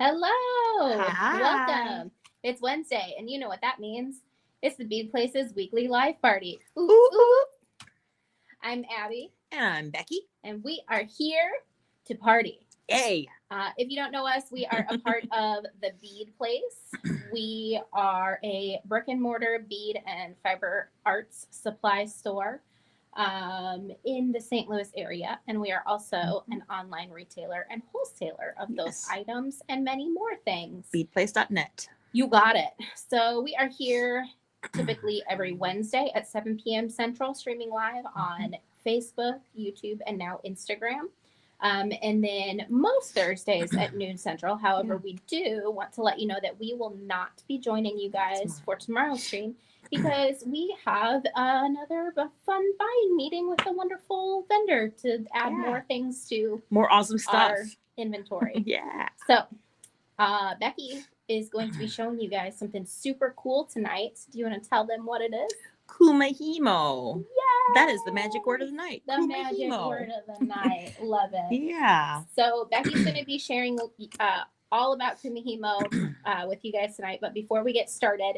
Hello, Hi. welcome. It's Wednesday, and you know what that means. It's the Bead Place's weekly live party. Ooh, Ooh, ooh. ooh. I'm Abby, And I'm Becky. and we are here to party. Yay. If you don't know us, we are a part of the Bead Place. We are a brick and mortar bead and fiber arts supply store in the St. Louis area, and we are also an online retailer and wholesaler of those Yes. items and many more things. Beadplace.net. You got it. So we are here typically every Wednesday at 7 p.m. Central, streaming live on Facebook, YouTube, and now Instagram. And then most Thursdays at noon Central. However, we do want to let you know that we will not be joining you guys for tomorrow's stream because we have another fun buying meeting with a wonderful vendor to add more things to more awesome stuff. Our inventory. Yeah. So, Becky is going to be showing you guys something super cool tonight. Do you want to tell them what it is? Kumihimo. Yay! That is the magic word of the night. The magic word of the night. Love it. Yeah. So Becky's going to be sharing all about Kumihimo with you guys tonight. But before we get started,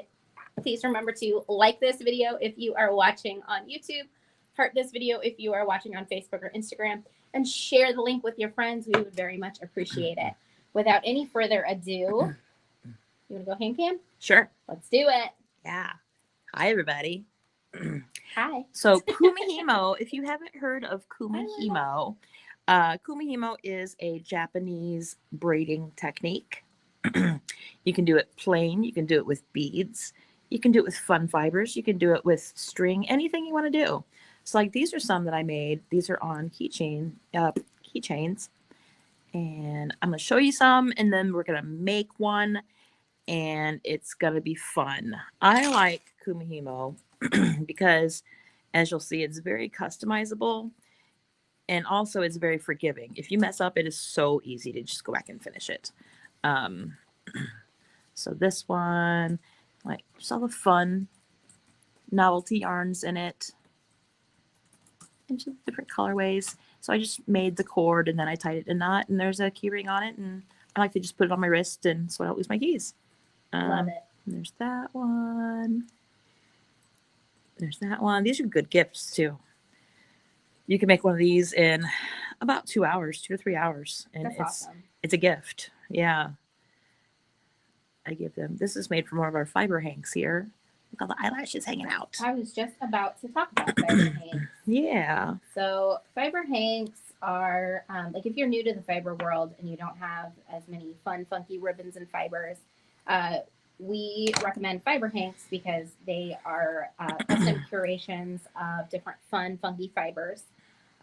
please remember to like this video if you are watching on YouTube, heart this video if you are watching on Facebook or Instagram, and share the link with your friends. We would very much appreciate it. Without any further ado, you want to go hand cam? Sure. Let's do it. Yeah. Hi, everybody. Hi. So Kumihimo, if you haven't heard of Kumihimo, Kumihimo is a Japanese braiding technique. You can do it plain. You can do it with beads. You can do it with fun fibers. You can do it with string, anything you want to do. So like these are some that I made. These are on keychains. And I'm going to show you some, and then we're going to make one, and it's going to be fun. I like Kumihimo because, as you'll see, it's very customizable, and also it's very forgiving. If you mess up, it is so easy to just go back and finish it. So this one, like, just all the fun novelty yarns in it, and just different colorways. So I just made the cord, and then I tied it in a knot, and there's a key ring on it, and I like to just put it on my wrist, and so I don't lose my keys. Love it. There's that one. There's that one. These are good gifts too. You can make one of these in about 2 hours, 2 or 3 hours, and That's awesome. It's a gift. Yeah. I give them. This is made from one of our fiber hanks here. Look all the eyelashes hanging out. I was just about to talk about fiber hanks. Yeah. So fiber hanks are like if you're new to the fiber world and you don't have as many fun, funky ribbons and fibers, we recommend fiber hanks because they are custom curations of different fun, funky fibers.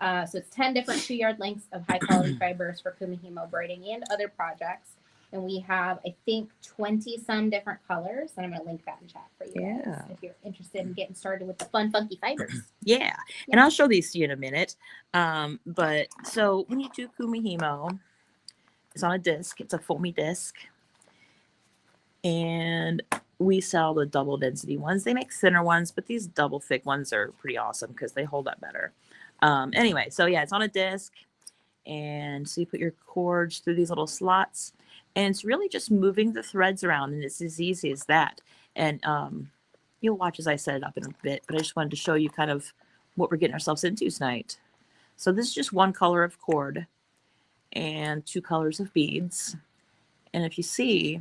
So it's 10 different 2-yard lengths of high quality fibers for Kumihimo braiding and other projects. And we have, I think, 20 some different colors. And I'm going to link that in chat for you guys if you're interested in getting started with the fun, funky fibers. Yeah. And I'll show these to you in a minute. But so when you do Kumihimo, it's on a disc. It's a foamy disc. And we sell the double density ones. They make thinner ones, but these double thick ones are pretty awesome because they hold up better. Anyway, so yeah, it's on a disc. And so you put your cords through these little slots. And it's really just moving the threads around, and it's as easy as that. And you'll watch as I set it up in a bit, but I just wanted to show you kind of what we're getting ourselves into tonight. So this is just one color of cord and 2 colors of beads. And if you see,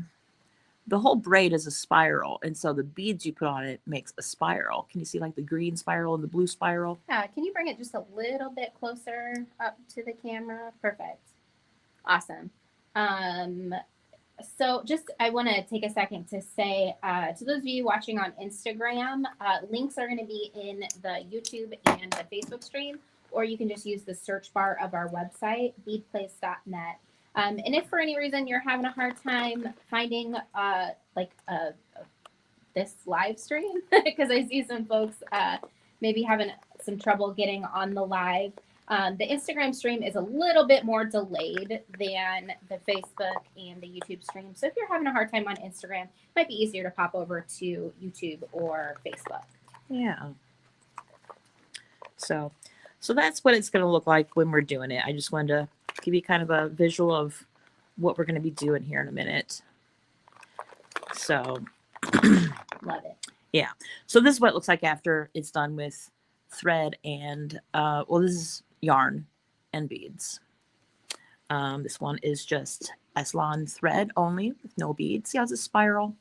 the whole braid is a spiral, and so the beads you put on it makes a spiral. Can you see like the green spiral and the blue spiral? Yeah, can you bring it just a little bit closer up to the camera? Perfect. Awesome. So just I want to take a second to say to those of you watching on Instagram, links are going to be in the YouTube and the Facebook stream, or you can just use the search bar of our website, beadplace.net. And if for any reason you're having a hard time finding this live stream, because I see some folks maybe having some trouble getting on the live, the Instagram stream is a little bit more delayed than the Facebook and the YouTube stream. So if you're having a hard time on Instagram, it might be easier to pop over to YouTube or Facebook. Yeah. So that's what it's going to look like when we're doing it. I just wanted to give you kind of a visual of what we're going to be doing here in a minute. So Love it. yeah. So this is what it looks like after it's done with thread and, well, this is yarn and beads. This one is just Eslon thread only with no beads. See how it's a spiral?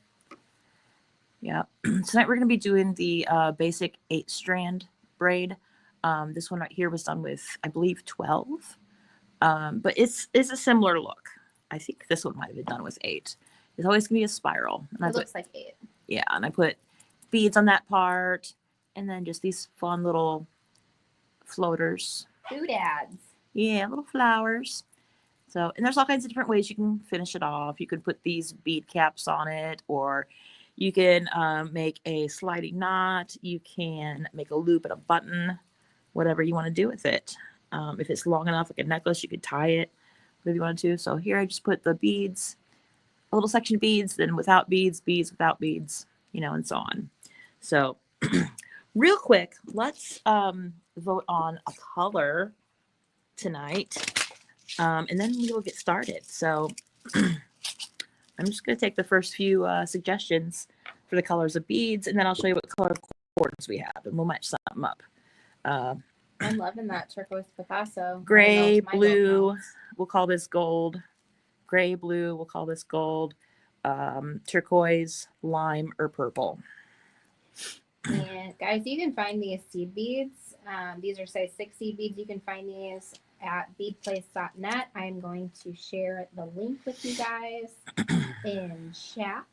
Yeah. Tonight we're going to be doing the basic 8-strand braid. This one right here was done with, I believe, 12. But it's a similar look. I think this one might have been done with 8. It's always going to be a spiral. And It looks like 8. Yeah, and I put beads on that part, and then just these fun little floaters. Doodads. Yeah, little flowers. So, and there's all kinds of different ways you can finish it off. You could put these bead caps on it, or you can make a sliding knot. You can make a loop and a button, whatever you want to do with it. If it's long enough, like a necklace, you could tie it, whatever you want to. So here I just put the beads, a little section of beads, then without beads, beads without beads, you know, and so on. So real quick, let's vote on a color tonight. And then we will get started. So I'm just going to take the first few suggestions for the colors of beads, and then I'll show you what color cords we have, and we'll match something up. I'm loving that turquoise Picasso. Gray, blue, we'll call this gold. Gray, blue, we'll call this gold. Turquoise, lime, or purple. And guys, you can find these seed beads. These are size 6 seed beads. You can find these at beadplace.net. I'm going to share the link with you guys in chat.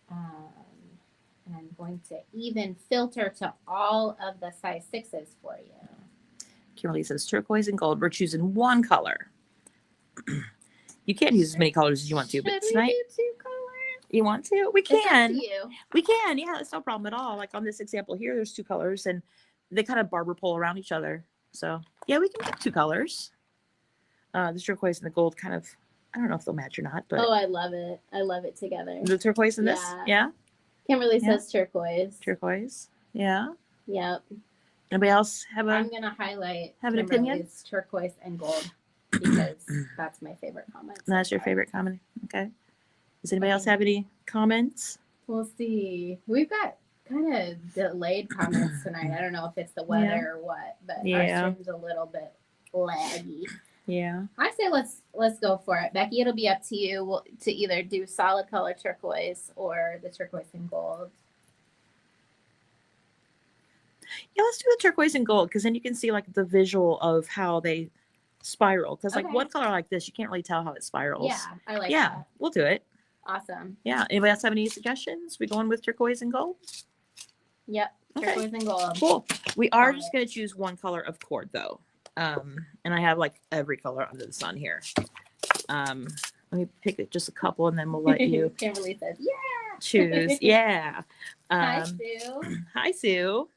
And I'm going to even filter to all of the size 6s for you. Kimberly says turquoise and gold. We're choosing one color. You can't use as many colors as you want to, but tonight we do 2 colors? you want to? We It's up can. to you. We can. Yeah, it's no problem at all. Like on this example here, there's 2 colors, and they kind of barber pole around each other. So yeah, we can make 2 colors. The turquoise and the gold kind of, I don't know if they'll match or not, but Oh, I love it. I love it together. the turquoise and this, yeah, Kimberly Yeah. says turquoise. turquoise, yeah. Yep. Anybody else have I'm a? gonna highlight Have an opinion? Kimberly's turquoise and gold because that's my favorite comment. so That's your far. favorite comment. Okay. Does anybody else have any comments? We'll see. We've got kind of delayed comments tonight. I don't know if it's the weather or what, but Yeah. our stream's a little bit laggy. Yeah. I say let's go for it, Becky. It'll be up to you to either do solid color turquoise or the turquoise and gold. Yeah, let's do the turquoise and gold because then you can see like the visual of how they spiral. Because like Okay. one color like this, you can't really tell how it spirals. Yeah, I like Yeah, that. we'll do it. Awesome. Yeah. Anybody else have any suggestions? We going with turquoise and gold? Yep. Okay. Turquoise and gold. Cool. We are Got just going to choose one color of cord though. And I have like every color under the sun here. Let me pick it just a couple and then we'll let you Kimberly says, yeah. choose. Yeah. Hi, Sue. Hi, Sue.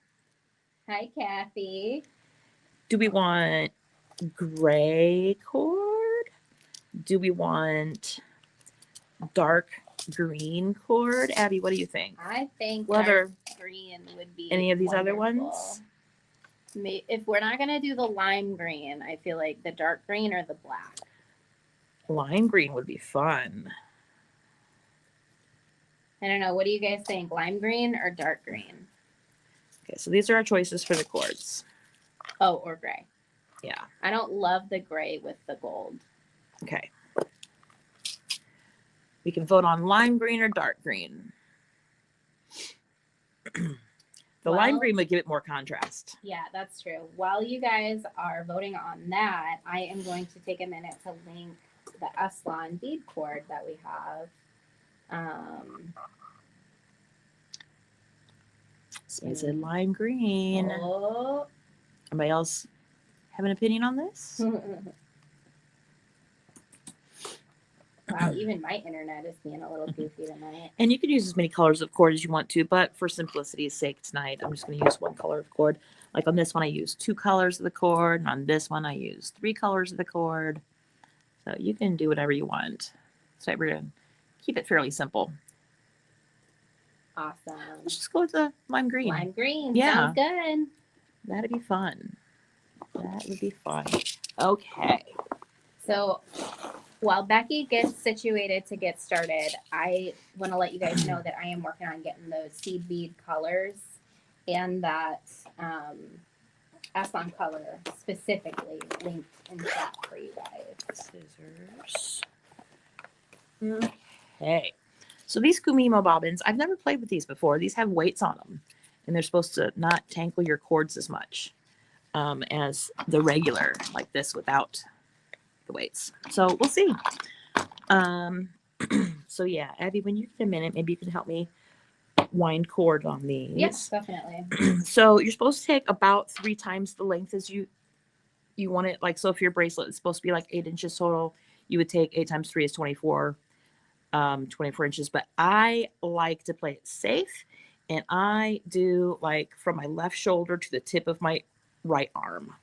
Hi, Kathy. Do we want gray cord? Do we want dark green cord? Abby, what do you think? I think What other, green would be any of these other wonderful. ones? If we're not gonna do the lime green, I feel like the dark green or the black. Lime green would be fun. I don't know. What do you guys think? Lime green or dark green? Okay, so these are our choices for the cords. Oh, or gray. Yeah. I don't love the gray with the gold. Okay. We can vote on lime green or dark green. The lime Well- green would give it more contrast. Yeah, that's true. While you guys are voting on that, I am going to take a minute to link the Eslon bead cord that we have. Somebody said lime green. Oh. Anybody else have an opinion on this? Wow, even my internet is being a little goofy tonight. And you can use as many colors of cord as you want to, but for simplicity's sake tonight, I'm just going to use one color of cord. Like on this one, I use 2 colors of the cord, and on this one, I use 3 colors of the cord. So you can do whatever you want. So we're going to keep it fairly simple. Awesome. Let's just go with the lime green. Lime green. Yeah. Sounds good. That'd be fun. That would be fun. Okay. So while Becky gets situated to get started, I want to let you guys know that I am working on getting those seed bead colors and that Aslan color specifically linked in chat for you guys. Scissors. Okay. So these Kumihimo bobbins, I've never played with these before. These have weights on them, and they're supposed to not tangle your cords as much as the regular, like this, without the weights. So we'll see. So yeah, Abby, when you get a minute, maybe you can help me wind cord on these. Yes, definitely. So you're supposed to take about 3 times the length as you want it. Like, so if your bracelet is supposed to be like 8 inches total, you would take 8 times 3 is 24, 24 inches. But I like to play it safe, and I do like from my left shoulder to the tip of my right arm.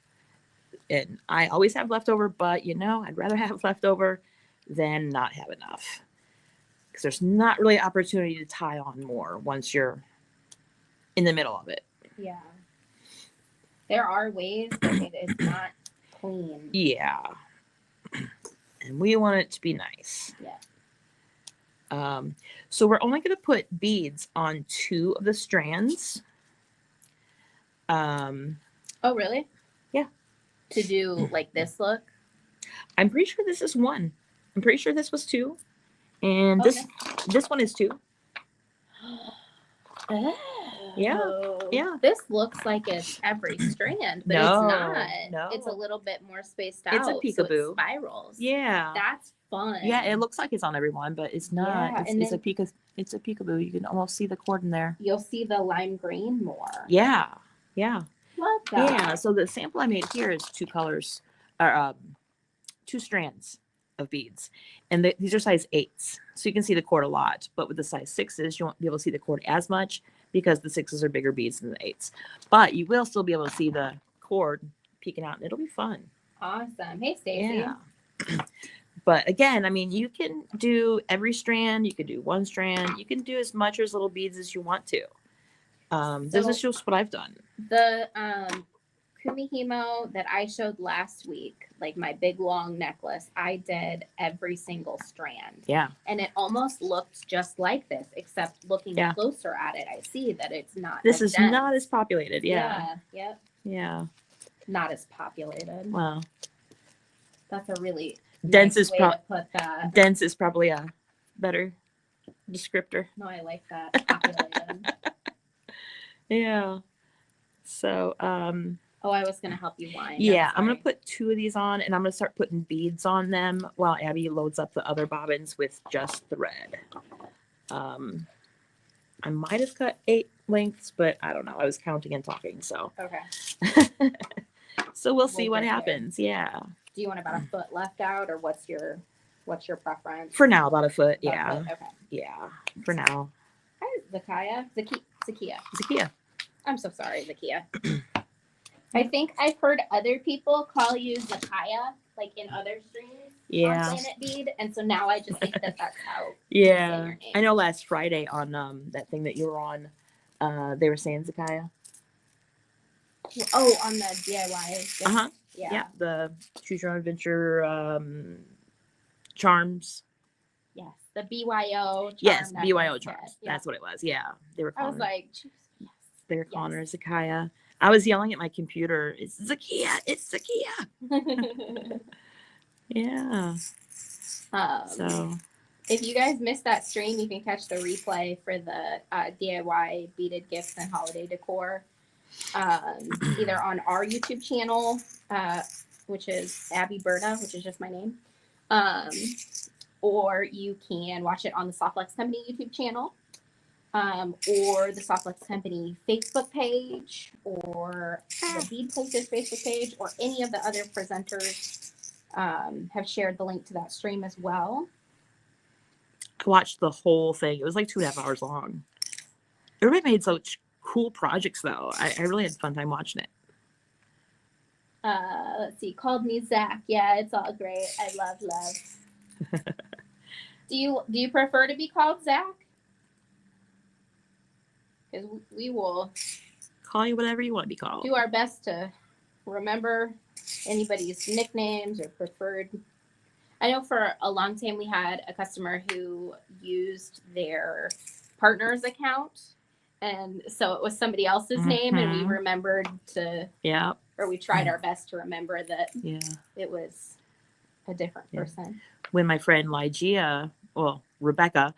And I always have leftover, but I'd rather have leftover than not have enough, because there's not really opportunity to tie on more once you're in the middle of it. Yeah. There are ways, but it is not clean. Yeah. And we want it to be nice. Yeah. So we're only going to put beads on 2 of the strands. Oh, really? Yeah. To do like this look? I'm pretty sure this is 1. I'm pretty sure this was 2. And Okay. this one is 2. Oh. Yeah. This looks like it's every strand, but No, it's not. no. It's a little bit more spaced out. It's a so peekaboo. it spirals. Yeah. That's fun. Yeah, it looks like it's on everyone, but it's not. Yeah, It's a peekaboo. You can almost see the cord in there. You'll see the lime green more. Yeah. Love that. Yeah. So the sample I made here is 2 colors, or 2 strands of beads, and these are size 8s, so you can see the cord a lot. But with the size 6s, you won't be able to see the cord as much because the 6s are bigger beads than the 8s. But you will still be able to see the cord peeking out, and it'll be fun. Awesome. Hey, Stacy. Yeah. But again, I mean, you can do every strand. You can do 1 strand. You can do as much or as little beads as you want to. This is just what I've done. The Kumihimo that I showed last week, like my big long necklace, I did every single strand. Yeah. And it almost looked just like this, except looking closer at it, I see that it's not. This is dense. not as populated. Yeah. Yep. Yeah. Not as populated. Well, that's a really dense nice is way to put that. Dense is probably a better descriptor. No, I like that. Populated. Yeah. So, oh, I was gonna help you wind. Yeah, I'm gonna put 2 of these on, and I'm gonna start putting beads on them while Abby loads up the other bobbins with just thread. I might have cut 8 lengths, but I don't know. I was counting and talking, so. Okay. So we'll see what happens. Yeah. Do you want about a foot left out, or what's your preference? For now, about a foot. About Yeah. a foot? Okay. Yeah. For now. Hi, Zakia. Zakia. I'm so sorry, Zakia. I think I've heard other people call you Zakaya, like in other streams on Planet Bead, and so now I just think that that's how. Yeah. You say your name. I know last Friday on that thing that you were on, they were saying Zakaya. Oh, on the DIY. Uh-huh. Yeah. The Choose Your Own Adventure charms. Yes, the BYO. Yes, BYO charms. Yeah. That's what it was. Yeah, they were calling. I was like, yes. They were calling her Zakaya. I was yelling at my computer. It's Zakia. It's Zakia. Yeah. So, if you guys missed that stream, you can catch the replay for the DIY beaded gifts and holiday decor. Either on our YouTube channel, which is Abbi Berta, which is just my name, or you can watch it on the Softflex Company YouTube channel, or the Softflex Company Facebook page, or the Bead Place's Facebook page, or any of the other presenters have shared the link to that stream as well. I watched the whole thing. It was like 2.5 hours long. Everybody made such cool projects, though. I really had a fun time watching it. Let's see. Called me Zach. Yeah, it's all great. I love. Do you prefer to be called Zach? Because we will call you whatever you want to be called. Do our best to remember anybody's nicknames or preferred. I know for a long time we had a customer who used their partner's account. And so it was somebody else's name, and we Mhm. remembered to, Yeah. or we tried our best to remember that Yeah. it was a different Yeah. person. When my friend Lygia, well, Rebecca,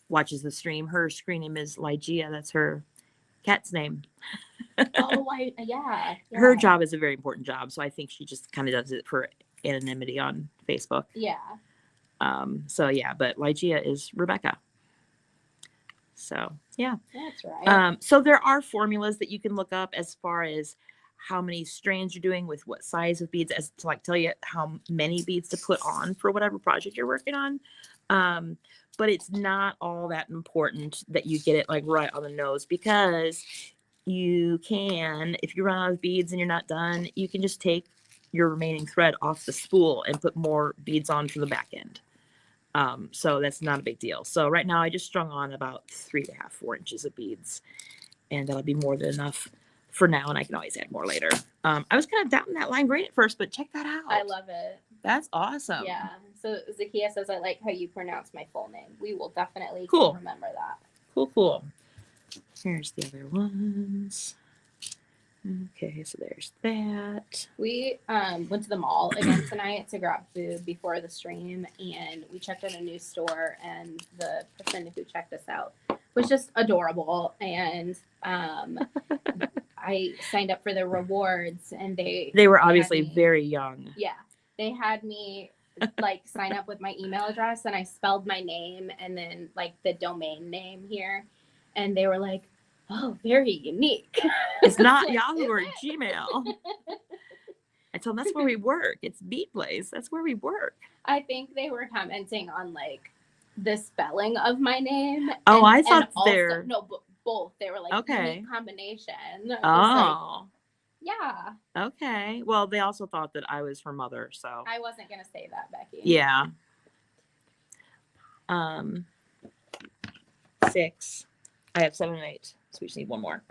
watches the stream, her screen name is Lygia. That's her cat's name. Oh, yeah. Her job is a very important job, so I think she just kind of does it for anonymity on Facebook. Yeah. So yeah, but Lygia is Rebecca. So yeah. That's right. So there are formulas that you can look up as far as how many strands you're doing with what size of beads, as to like tell you how many beads to put on for whatever project you're working on. But it's not all that important that you get it like right on the nose, because you can, if you run out of beads and you're not done, you can just take your remaining thread off the spool and put more beads on for the back end. So that's not a big deal. So right now I just strung on about 3.5, 4 inches of beads, and that'll be more than enough for now. And I can always add more later. I was kind of doubting that line green at first, but check that out. I love it. That's awesome. Yeah. So Zakia says, I like how you pronounce my full name. We will definitely Cool. remember that. Cool. Here's the other ones. Okay, so there's that. We went to the mall again tonight to grab food before the stream, and we checked out a new store, and the person who checked us out was just adorable. And I signed up for the rewards, and they were obviously very young. Yeah, they had me like sign up with my email address, and I spelled my name and then like the domain name here, and they were like, "Oh, very unique." It's not like, Yahoo or Gmail. I told them that's where we work. It's Bead Place. That's where we work. I think they were commenting on like the spelling of my name. Oh, I thought they're both. They were like, okay, unique combination. Oh, like, yeah. Okay. Well, they also thought that I was her mother, so I wasn't gonna say that, Becky. Yeah. 6. I have 7 and 8, so we just need one more.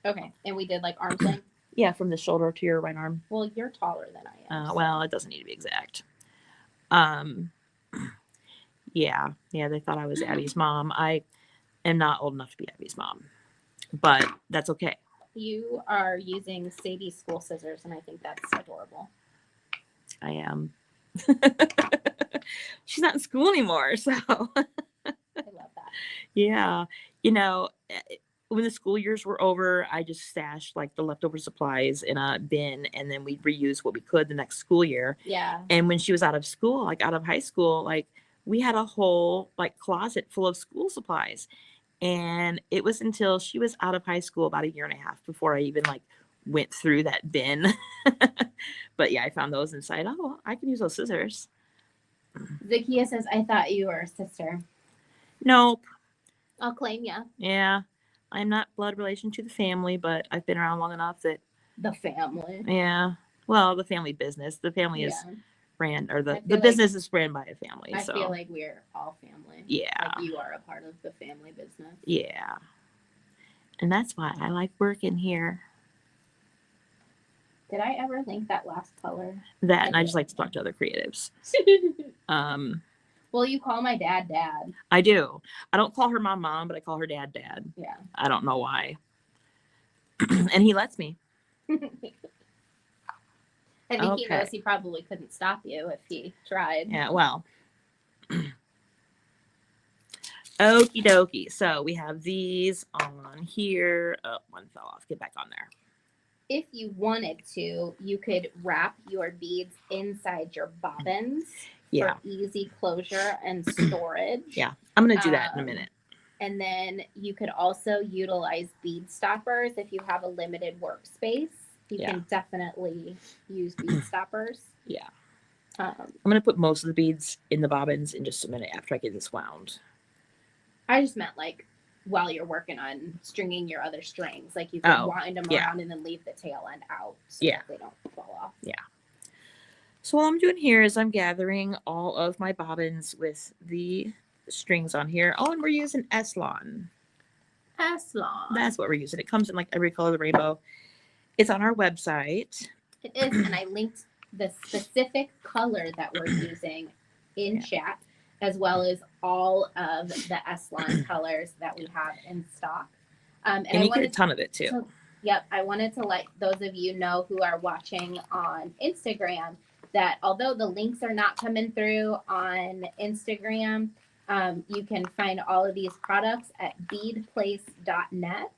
Okay, and we did like arm length. Yeah, from the shoulder to your right arm. Well, you're taller than I am. Well, it doesn't need to be exact. Yeah, they thought I was Abby's mom. I am not old enough to be Abby's mom, but that's okay. You are using Sadie's school scissors, and I think that's adorable. I am. She's not in school anymore, so. I love that. Yeah, when the school years were over, I just stashed like the leftover supplies in a bin, and then we'd reuse what we could the next school year. Yeah. And when she was out of school, like out of high school, like we had a whole like closet full of school supplies. And it was until she was out of high school about 1.5 years before I even like went through that bin. But yeah, I found those inside. Oh, I can use those scissors. Zakia says, I thought you were a sister. Nope. I'll claim ya. Yeah. I'm not blood relation to the family, but I've been around long enough that. The family. Yeah. Well, the family business. The family is ran, or the business is ran by a family. I feel like we're all family. Yeah. Like you are a part of the family business. Yeah. And that's why I like working here. Did I ever link that last color? That, and I just like to talk to other creatives. Well, you call my dad Dad. I do. I don't call her Mom, but I call her Dad. Yeah. I don't know why. And he lets me. I think he knows he probably couldn't stop you if he tried. Yeah, well. Okie dokie. So we have these on here. Oh, one fell off. Get back on there. If you wanted to, you could wrap your beads inside your bobbins for easy closure and storage. Yeah, I'm going to do that in a minute. And then you could also utilize bead stoppers if you have a limited workspace. You can definitely use bead stoppers. Yeah. I'm going to put most of the beads in the bobbins in just a minute after I get this wound. I just meant like while you're working on stringing your other strings. Like you can wind them around and then leave the tail end out so that they don't fall off. Yeah. So what I'm doing here is I'm gathering all of my bobbins with the strings on here. Oh, and we're using Eslon. Eslon. That's what we're using. It comes in like every color of the rainbow. It's on our website. It is, and I linked the specific color that we're using in Yeah. chat, as well as all of the Eslon colors that we have in stock. And And I you get a wanted ton of it too. to, yep, I wanted to let those of you know who are watching on Instagram that although the links are not coming through on Instagram, you can find all of these products at beadplace.net.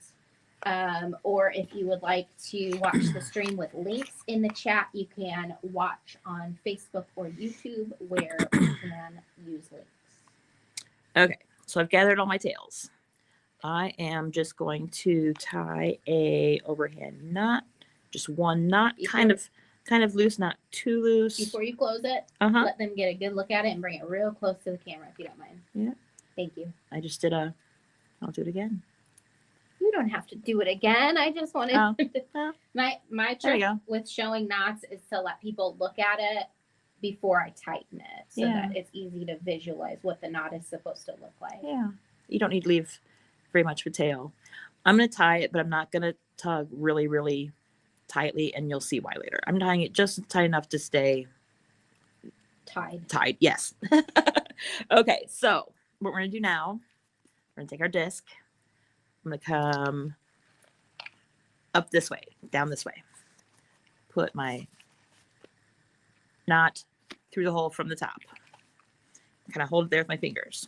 Or if you would like to watch the stream with links in the chat, you can watch on Facebook or YouTube where we can use links. Okay, so I've gathered all my tails. I am just going to tie a overhand knot, just one knot, kind of loose, not too loose. Before you close it, let them get a good look at it and bring it real close to the camera if you don't mind. Yeah. Thank you. I just did I'll do it again. You don't have to do it again. I just wanted my trick go. with showing knots is to let people look at it before I tighten it so that it's easy to visualize what the knot is supposed to look like. Yeah. You don't need to leave very much of a tail. I'm going to tie it, but I'm not going to tug really, really tightly, and you'll see why later. I'm tying it just tight enough to stay tied. Yes. Okay, so what we're going to do now, we're going to take our disc. I'm going to come up this way, down this way. Put my knot through the hole from the top. Kind of hold it there with my fingers.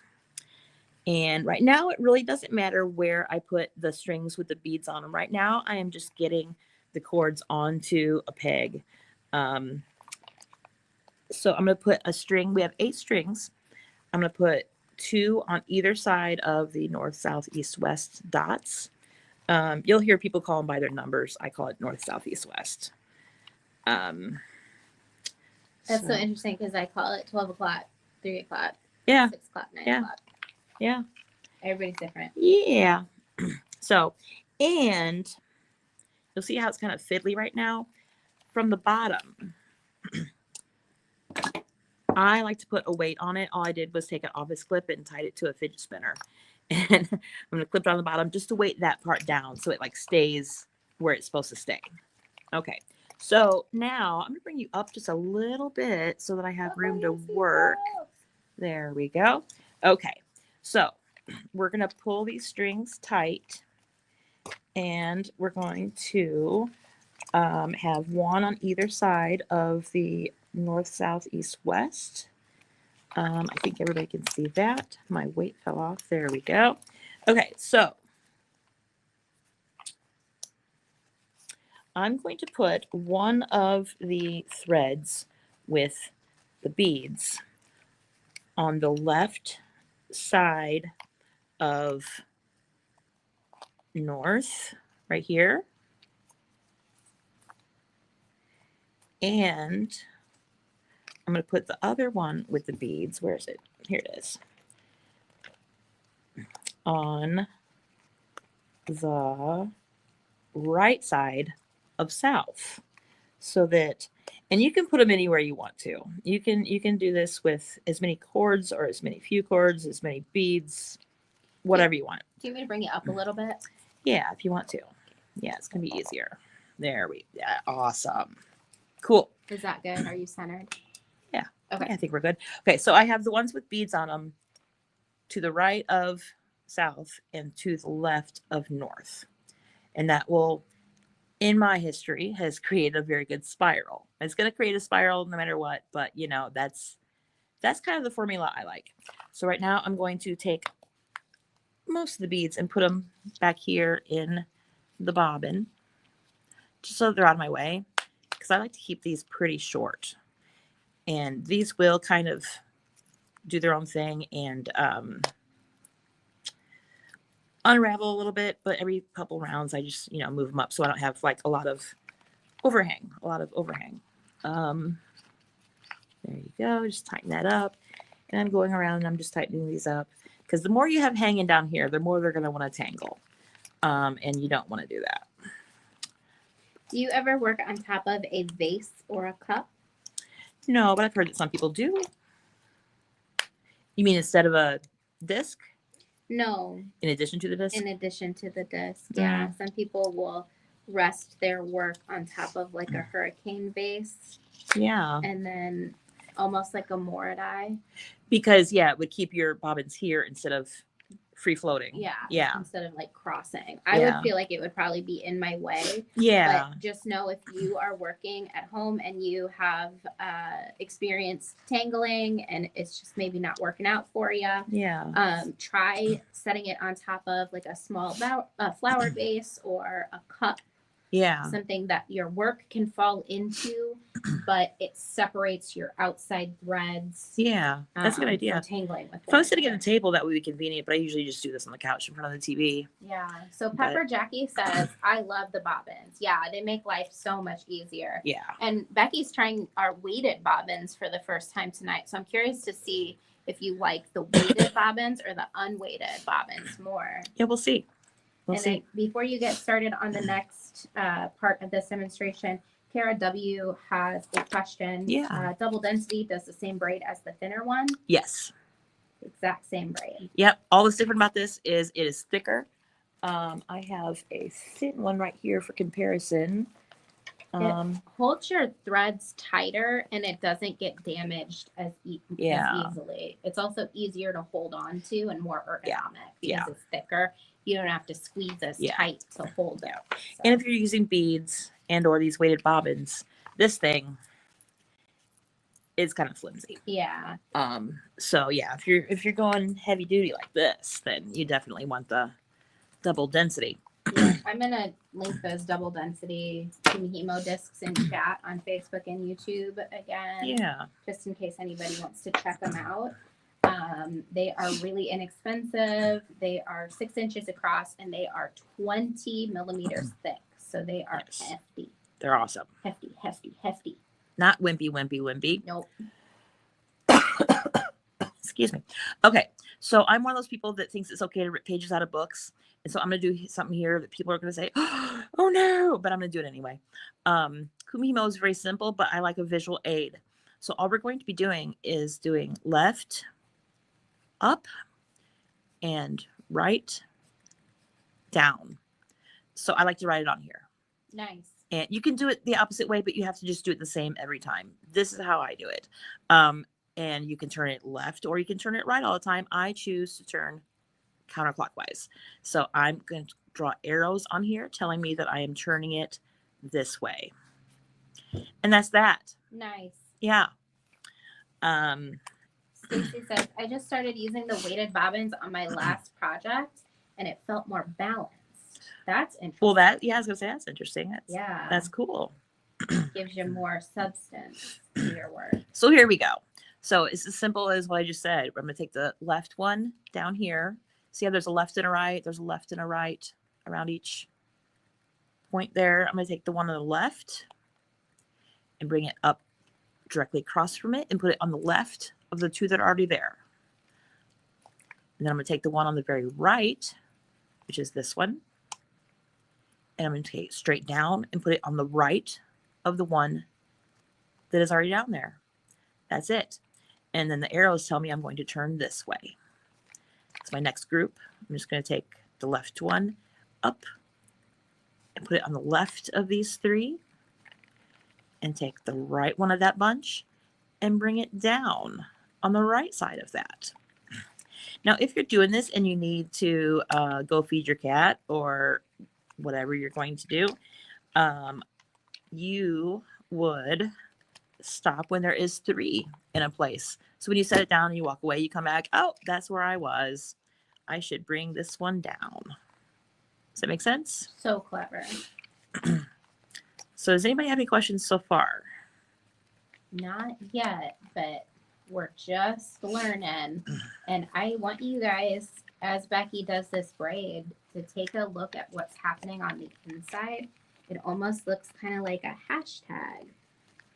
And right now, it really doesn't matter where I put the strings with the beads on them. Right now, I am just getting the cords onto a peg. So I'm going to put a string. We have 8 strings. I'm going to put 2 on either side of the north, south, east, west dots. You'll hear people call them by their numbers. I call it north, south, east, west. That's so interesting because I call it 12 o'clock, 3 o'clock, 6 o'clock, 9 o'clock. Yeah. Everybody's different. Yeah. So, and you'll see how it's kind of fiddly right now. From the bottom, I like to put a weight on it. All I did was take an office clip and tied it to a fidget spinner. And I'm going to clip it on the bottom just to weight that part down so it like stays where it's supposed to stay. Okay. So now I'm going to bring you up just a little bit so that I have room to work. There we go. Okay. So we're going to pull these strings tight, and we're going to have one on either side of the north, south, east, west. I think everybody can see that. My weight fell off. There we go. Okay, so I'm going to put one of the threads with the beads on the left side of north, right here. And I'm going to put the other one with the beads. Where is it? Here it is. On the right side of south. So that, and you can put them anywhere you want to. You can do this with as many cords or as many few cords, as many beads, whatever you want. Do you want me to bring it up a little bit? Yeah, if you want to. Yeah, it's going to be easier. There we go. Yeah, awesome. Cool. Is that good? Are you centered? Yeah. Okay. I think we're good. Okay, so I have the ones with beads on them to the right of south and to the left of north. And that will, in my history, has created a very good spiral. It's going to create a spiral no matter what, but you know, that's kind of the formula I like. So right now I'm going to take most of the beads and put them back here in the bobbin, just so they're out of my way, because I like to keep these pretty short. And these will kind of do their own thing and unravel a little bit, but every couple rounds I just, move them up so I don't have like a lot of overhang. There you go. Just tighten that up. And I'm going around and I'm just tightening these up, because the more you have hanging down here, the more they're going to want to tangle. And you don't want to do that. Do you ever work on top of a vase or a cup? No, but I've heard that some people do. You mean instead of a disc? No. In addition to the disc? In addition to the disc, yeah. Some people will rest their work on top of like a hurricane vase. Yeah. And then almost like a more dye. Because it would keep your bobbins here instead of free floating. Yeah. Instead of like crossing, I would feel like it would probably be in my way. Yeah. But just know if you are working at home and you have experienced tangling and it's just maybe not working out for you, try setting it on top of like a small flower vase or a cup. Yeah. Something that your work can fall into, but it separates your outside threads. Yeah, that's a good idea. From tangling with if I was sitting at a table, that would be convenient, but I usually just do this on the couch in front of the TV. Yeah. So Pepper Jackie says, I love the bobbins. Yeah, they make life so much easier. Yeah. And Becky's trying our weighted bobbins for the first time tonight. So I'm curious to see if you like the weighted bobbins or the unweighted bobbins more. Yeah, we'll see. We'll see. Then before you get started on the next part of this demonstration, Kara W has a question. Yeah. Double density does the same braid as the thinner one? Yes. Exact same braid. Yep. All that's different about this is it is thicker. I have a thin one right here for comparison. It holds your threads tighter and it doesn't get damaged as easily. It's also easier to hold on to and more ergonomic because it's thicker. You don't have to squeeze as tight to hold it. So. And if you're using beads and or these weighted bobbins, this thing is kind of flimsy. Yeah. So yeah, if you're going heavy duty like this, then you definitely want the double density. Yeah, I'm gonna link those double density Kumihimo discs in chat on Facebook and YouTube again. Yeah. Just in case anybody wants to check them out. They are really inexpensive. They are 6 inches across and they are 20 millimeters thick. So they are hefty. They're awesome. Hefty. Not wimpy. Nope. Excuse me. Okay. So I'm one of those people that thinks it's okay to rip pages out of books. And so I'm going to do something here that people are going to say, oh no, but I'm going to do it anyway. Kumihimo is very simple, but I like a visual aid. So all we're going to be doing is doing left, up, and right, down. So I like to write it on here. Nice. And you can do it the opposite way, but you have to just do it the same every time. This is how I do it. And you can turn it left or you can turn it right all the time. I choose to turn counterclockwise. So I'm going to draw arrows on here telling me that I am turning it this way. And that's that. Nice. Yeah. Stacy says, I just started using the weighted bobbins on my last project and it felt more balanced. That's interesting. Well, I was going to say that's interesting. That's cool. Gives you more substance to your work. So here we go. So it's as simple as what I just said. I'm going to take the left one down here. See how there's a left and a right? There's a left and a right around each point there. I'm going to take the one on the left and bring it up directly across from it and put it on the left of the two that are already there. And then I'm going to take the one on the very right, which is this one. And I'm going to take it straight down and put it on the right of the one that is already down there. That's it. And then the arrows tell me I'm going to turn this way. It's my next group. I'm just going to take the left one up and put it on the left of these three and take the right one of that bunch and bring it down on the right side of that. Now, if you're doing this and you need to go feed your cat or whatever you're going to do, you would stop when there is 3 in a place. So when you set it down and you walk away, you come back, oh, that's where I was. I should bring this one down. Does that make sense? So clever. So does anybody have any questions so far? Not yet, but we're just learning. And I want you guys, as Becky does this braid, to take a look at what's happening on the inside. It almost looks kind of like a hashtag.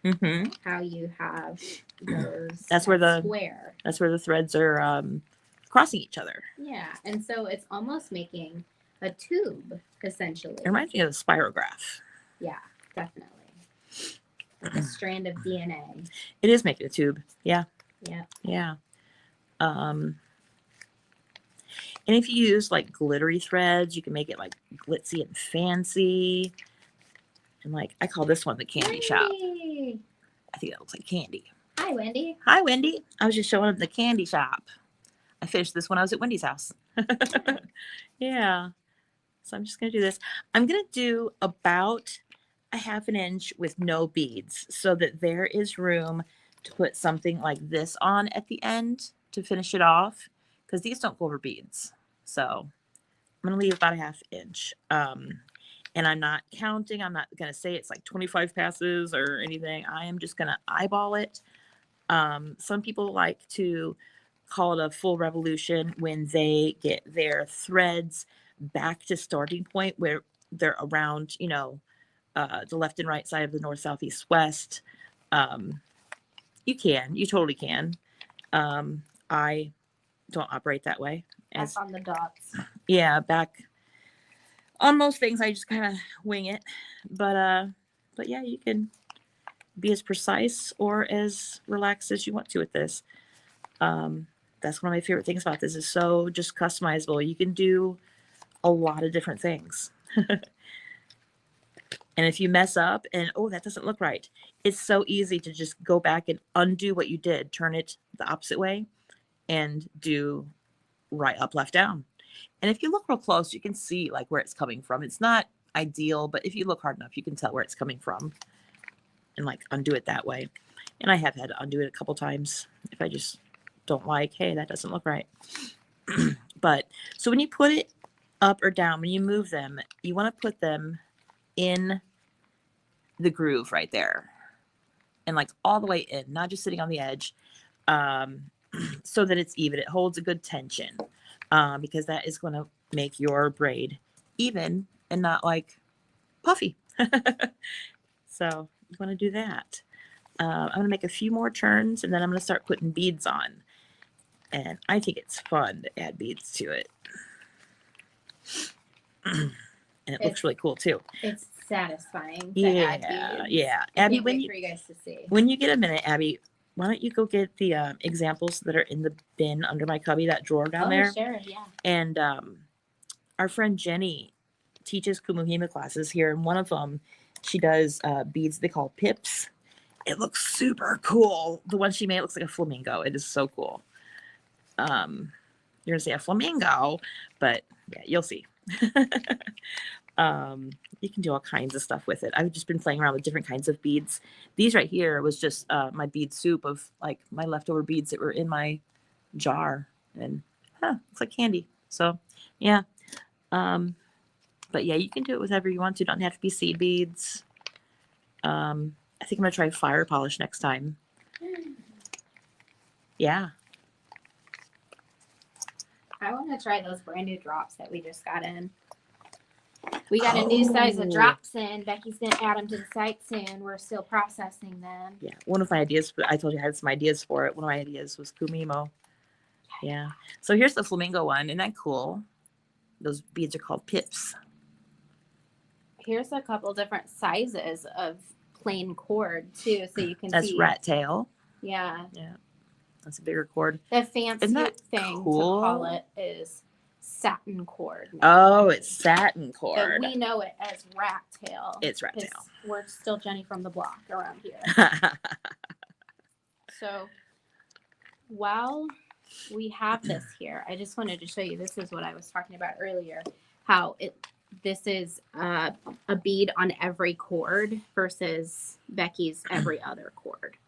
Mm-hmm. How you have those that's where the square. That's where the threads are crossing each other. Yeah, and so it's almost making a tube essentially. It reminds me of a spirograph. Yeah, definitely. Like a strand of DNA. It is making a tube. Yeah. Yeah. Yeah. And if you use like glittery threads, you can make it like glitzy and fancy. And like I call this one the candy shop. I think that looks like candy. Hi, Wendy. Hi, Wendy. I was just showing up the candy shop. I finished this when I was at Wendy's house. Yeah. So I'm just going to do this. I'm going to do about a 1/2 inch with no beads so that there is room to put something like this on at the end to finish it off, because these don't go over beads. So I'm going to leave about a 1/2 inch. And I'm not counting. I'm not going to say it's like 25 passes or anything. I am just going to eyeball it. Some people like to call it a full revolution when they get their threads back to starting point where they're around, the left and right side of the north, south, east, west. You totally can. I don't operate that way. As on the dots. Yeah, back on most things, I just kind of wing it. But yeah, you can be as precise or as relaxed as you want to with this. That's one of my favorite things about this, is so just customizable. You can do a lot of different things. And if you mess up and, oh, that doesn't look right, it's so easy to just go back and undo what you did, turn it the opposite way, and do right, up, left, down. And if you look real close, you can see like where it's coming from. It's not ideal, but if you look hard enough, you can tell where it's coming from and like undo it that way. And I have had to undo it a couple times if I just don't like, hey, that doesn't look right. But so when you put it up or down, when you move them, you want to put them in the groove right there, and like all the way in, not just sitting on the edge, so that it's even. It holds a good tension, because that is going to make your braid even and not like puffy. So you want to do that. I'm going to make a few more turns, and then I'm going to start putting beads on. And I think it's fun to add beads to it. And it looks really cool too. It's satisfying to add beads. Yeah. I Abbi, can't wait for you guys to see. When you get a minute, Abbi, why don't you go get the examples that are in the bin under my cubby, that drawer down there? Sure, yeah. And our friend Jenny teaches Kumihimo classes here, and one of them, she does beads they call pips. It looks super cool. The one she made looks like a flamingo. It is so cool. You're gonna say a flamingo, but yeah, you'll see. You can do all kinds of stuff with it. I've just been playing around with different kinds of beads. These right here was just my bead soup of like my leftover beads that were in my jar, and it's like candy. So yeah. But yeah, you can do it with whatever you want to. Don't have to be seed beads. I think I'm gonna try fire polish next time. Yeah. I want to try those brand new drops that we just got in. We got a new size of drops in. Becky's going to add them to the site soon. We're still processing them. Yeah. One of my ideas, I told you I had some ideas for it. One of my ideas was Kumihimo. Yeah. So here's the flamingo one. Isn't that cool? Those beads are called pips. Here's a couple different sizes of plain cord too, so you can see. That's rat tail. Yeah. Yeah. That's a bigger cord. The fancy thing cool? to call it is satin cord. Oh, it's satin cord. But we know it as rat tail. It's rat tail. We're still Jenny from the block around here. So while we have this here, I just wanted to show you, this is what I was talking about earlier, how this is a bead on every cord versus Becky's every other cord.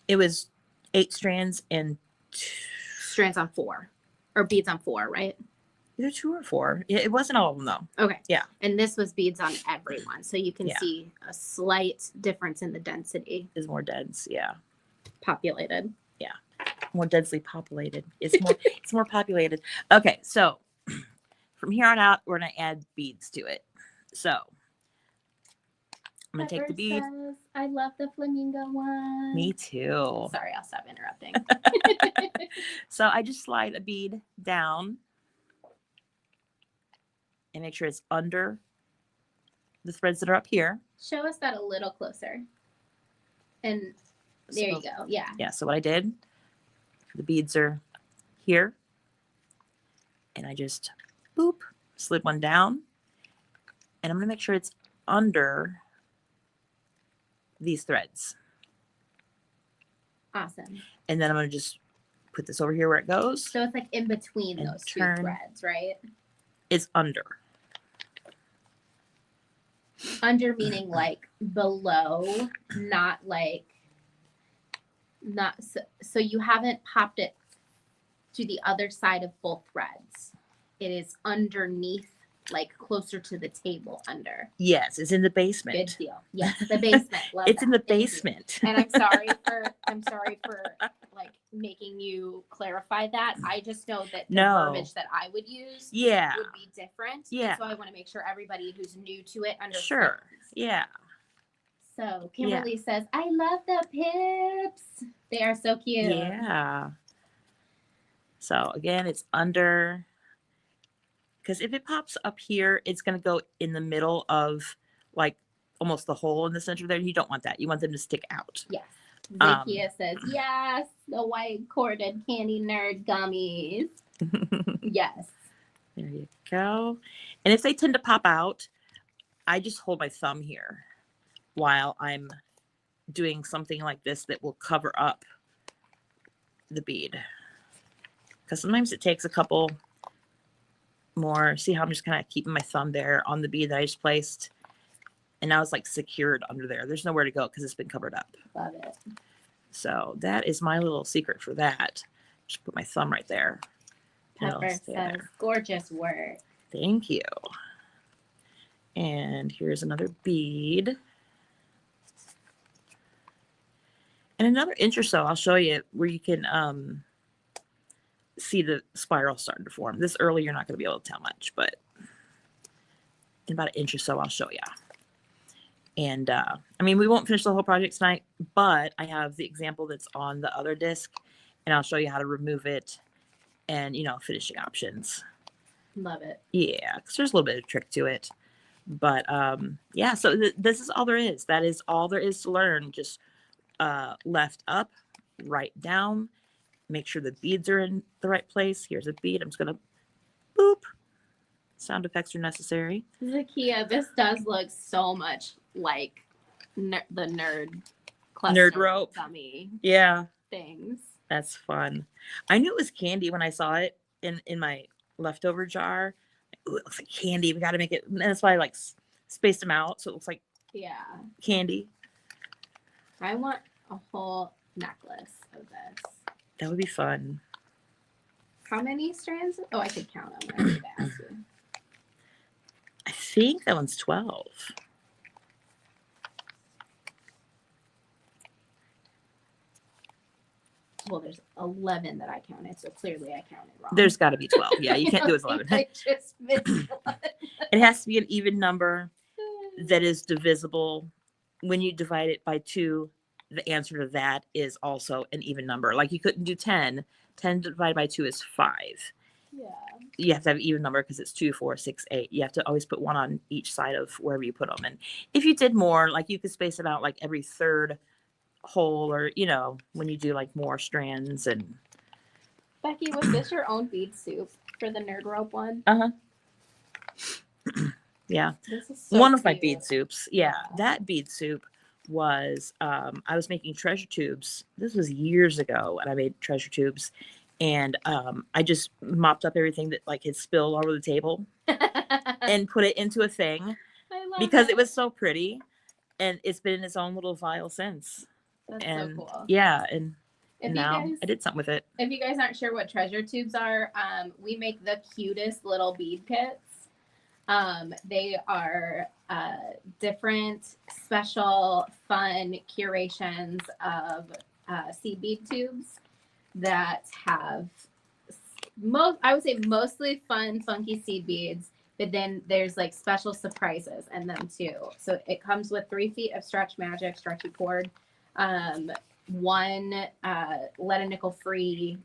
It was 8 strands and strands on 4, or beads on 4, right? Either 2 or 4. It wasn't all of them though. Okay. Yeah. And this was beads on every one, so you can see a slight difference in the density. Is more dense, yeah. Populated. Yeah. More densely populated. It's more it's more populated. Okay, so from here on out, we're gonna add beads to it. So I'm gonna take the bead. Says, I love the flamingo one. Me too. Sorry, I'll stop interrupting. So I just slide a bead down and make sure it's under the threads that are up here. Show us that a little closer. And there you go. Yeah. Yeah. So what I did, the beads are here, and I just boop, slid one down, and I'm gonna make sure it's under these threads. Awesome. And then I'm going to just put this over here where it goes. So it's like in between And those two turn. threads, right? It's under. Under meaning like below, not so you haven't popped it to the other side of both threads. It is underneath, like closer to the table under. Yes, it's in the basement. Good deal. Yes, the basement. Love It's that. in the Thank you. basement. And I'm sorry for like making you clarify that. I just know that the verbiage that I would use would be different. Yeah. And so I want to make sure everybody who's new to it understands. Sure. Yeah. So Kimberly says, I love the pips. They are so cute. Yeah. So again, it's under, because if it pops up here, it's going to go in the middle of like almost the hole in the center there. You don't want that. You want them to stick out. Yes. Zakia says, yes, the white corded candy nerd gummies. Yes. There you go. And if they tend to pop out, I just hold my thumb here while I'm doing something like this that will cover up the bead. Because sometimes it takes a couple more. See how I'm just kind of keeping my thumb there on the bead that I just placed. And now it's like secured under there. There's nowhere to go because it's been covered up. Love it. So that is my little secret for that. Just put my thumb right there. Pepper says, gorgeous work. Thank you. And here's another bead. And another inch or so, I'll show you where you can see the spiral starting to form. This early, you're not going to be able to tell much, but in about an inch or so, I'll show you. And I mean, we won't finish the whole project tonight, but I have the example that's on the other disc, and I'll show you how to remove it and, you know, finishing options. Love it. Yeah, because there's a little bit of trick to it. But yeah, so this is all there is. That is all there is to learn. Just left up, right down. Make sure the beads are in the right place. Here's a bead. I'm just going to boop. Sound effects are necessary. Zakia, this does look so much like the nerd cluster Nerd rope. dummy things. That's fun. I knew it was candy when I saw it in my leftover jar. Ooh, it looks like candy. We got to make it. And that's why I like spaced them out so it looks like candy. I want a whole necklace of this. That would be fun. How many strands? Oh, I could count them. I need to ask you. I think that one's 12. Well, there's 11 that I counted, so clearly I counted wrong. There's got to be 12. Yeah, you can't do it 11. I just missed one. It has to be an even number that is divisible. When you divide it by 2, the answer to that is also an even number. Like you couldn't do 10. 10 divided by 2 is 5. Yeah. You have to have an even number because it's 2, 4, 6, 8. You have to always put one on each side of wherever you put them. And if you did more, like you could space it out like every third hole, or you know, when you do like more strands. And Becky, was this your own bead soup for the nerd rope one? Yeah, this is so one of my cute. bead soups. Yeah, that bead soup was I was making treasure tubes. This was years ago, and I made treasure tubes, and I just mopped up everything that like had spilled all over the table and put it into a thing because it was so pretty, and it's been in its own little vial since. That's and so cool. Yeah, and if now you guys, I did something with it. If you guys aren't sure what treasure tubes are, we make the cutest little bead kits. They are different, special, fun curations of seed bead tubes that have I would say mostly fun, funky seed beads, but then there's like special surprises in them too. So it comes with 3 feet of Stretch Magic stretchy cord, 1 lead and nickel free,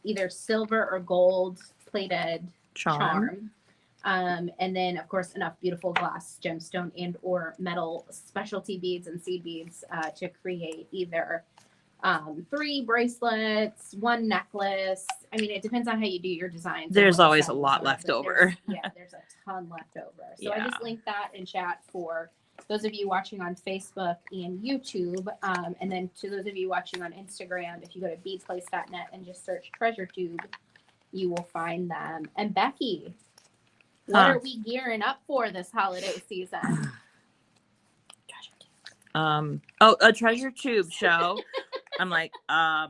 either silver or gold plated charm. And then of course enough beautiful glass, gemstone, and or metal specialty beads and seed beads to create either 3 bracelets, 1 necklace. I mean, it depends on how you do your design. There's always a lot left over. There's a ton left over. So I just linked that in chat for those of you watching on Facebook and YouTube, and then to those of you watching on Instagram, if you go to beadplace.net and just search Treasure Tube, you will find them. And Becky, what are we gearing up for this holiday season? A treasure tube show. I'm like,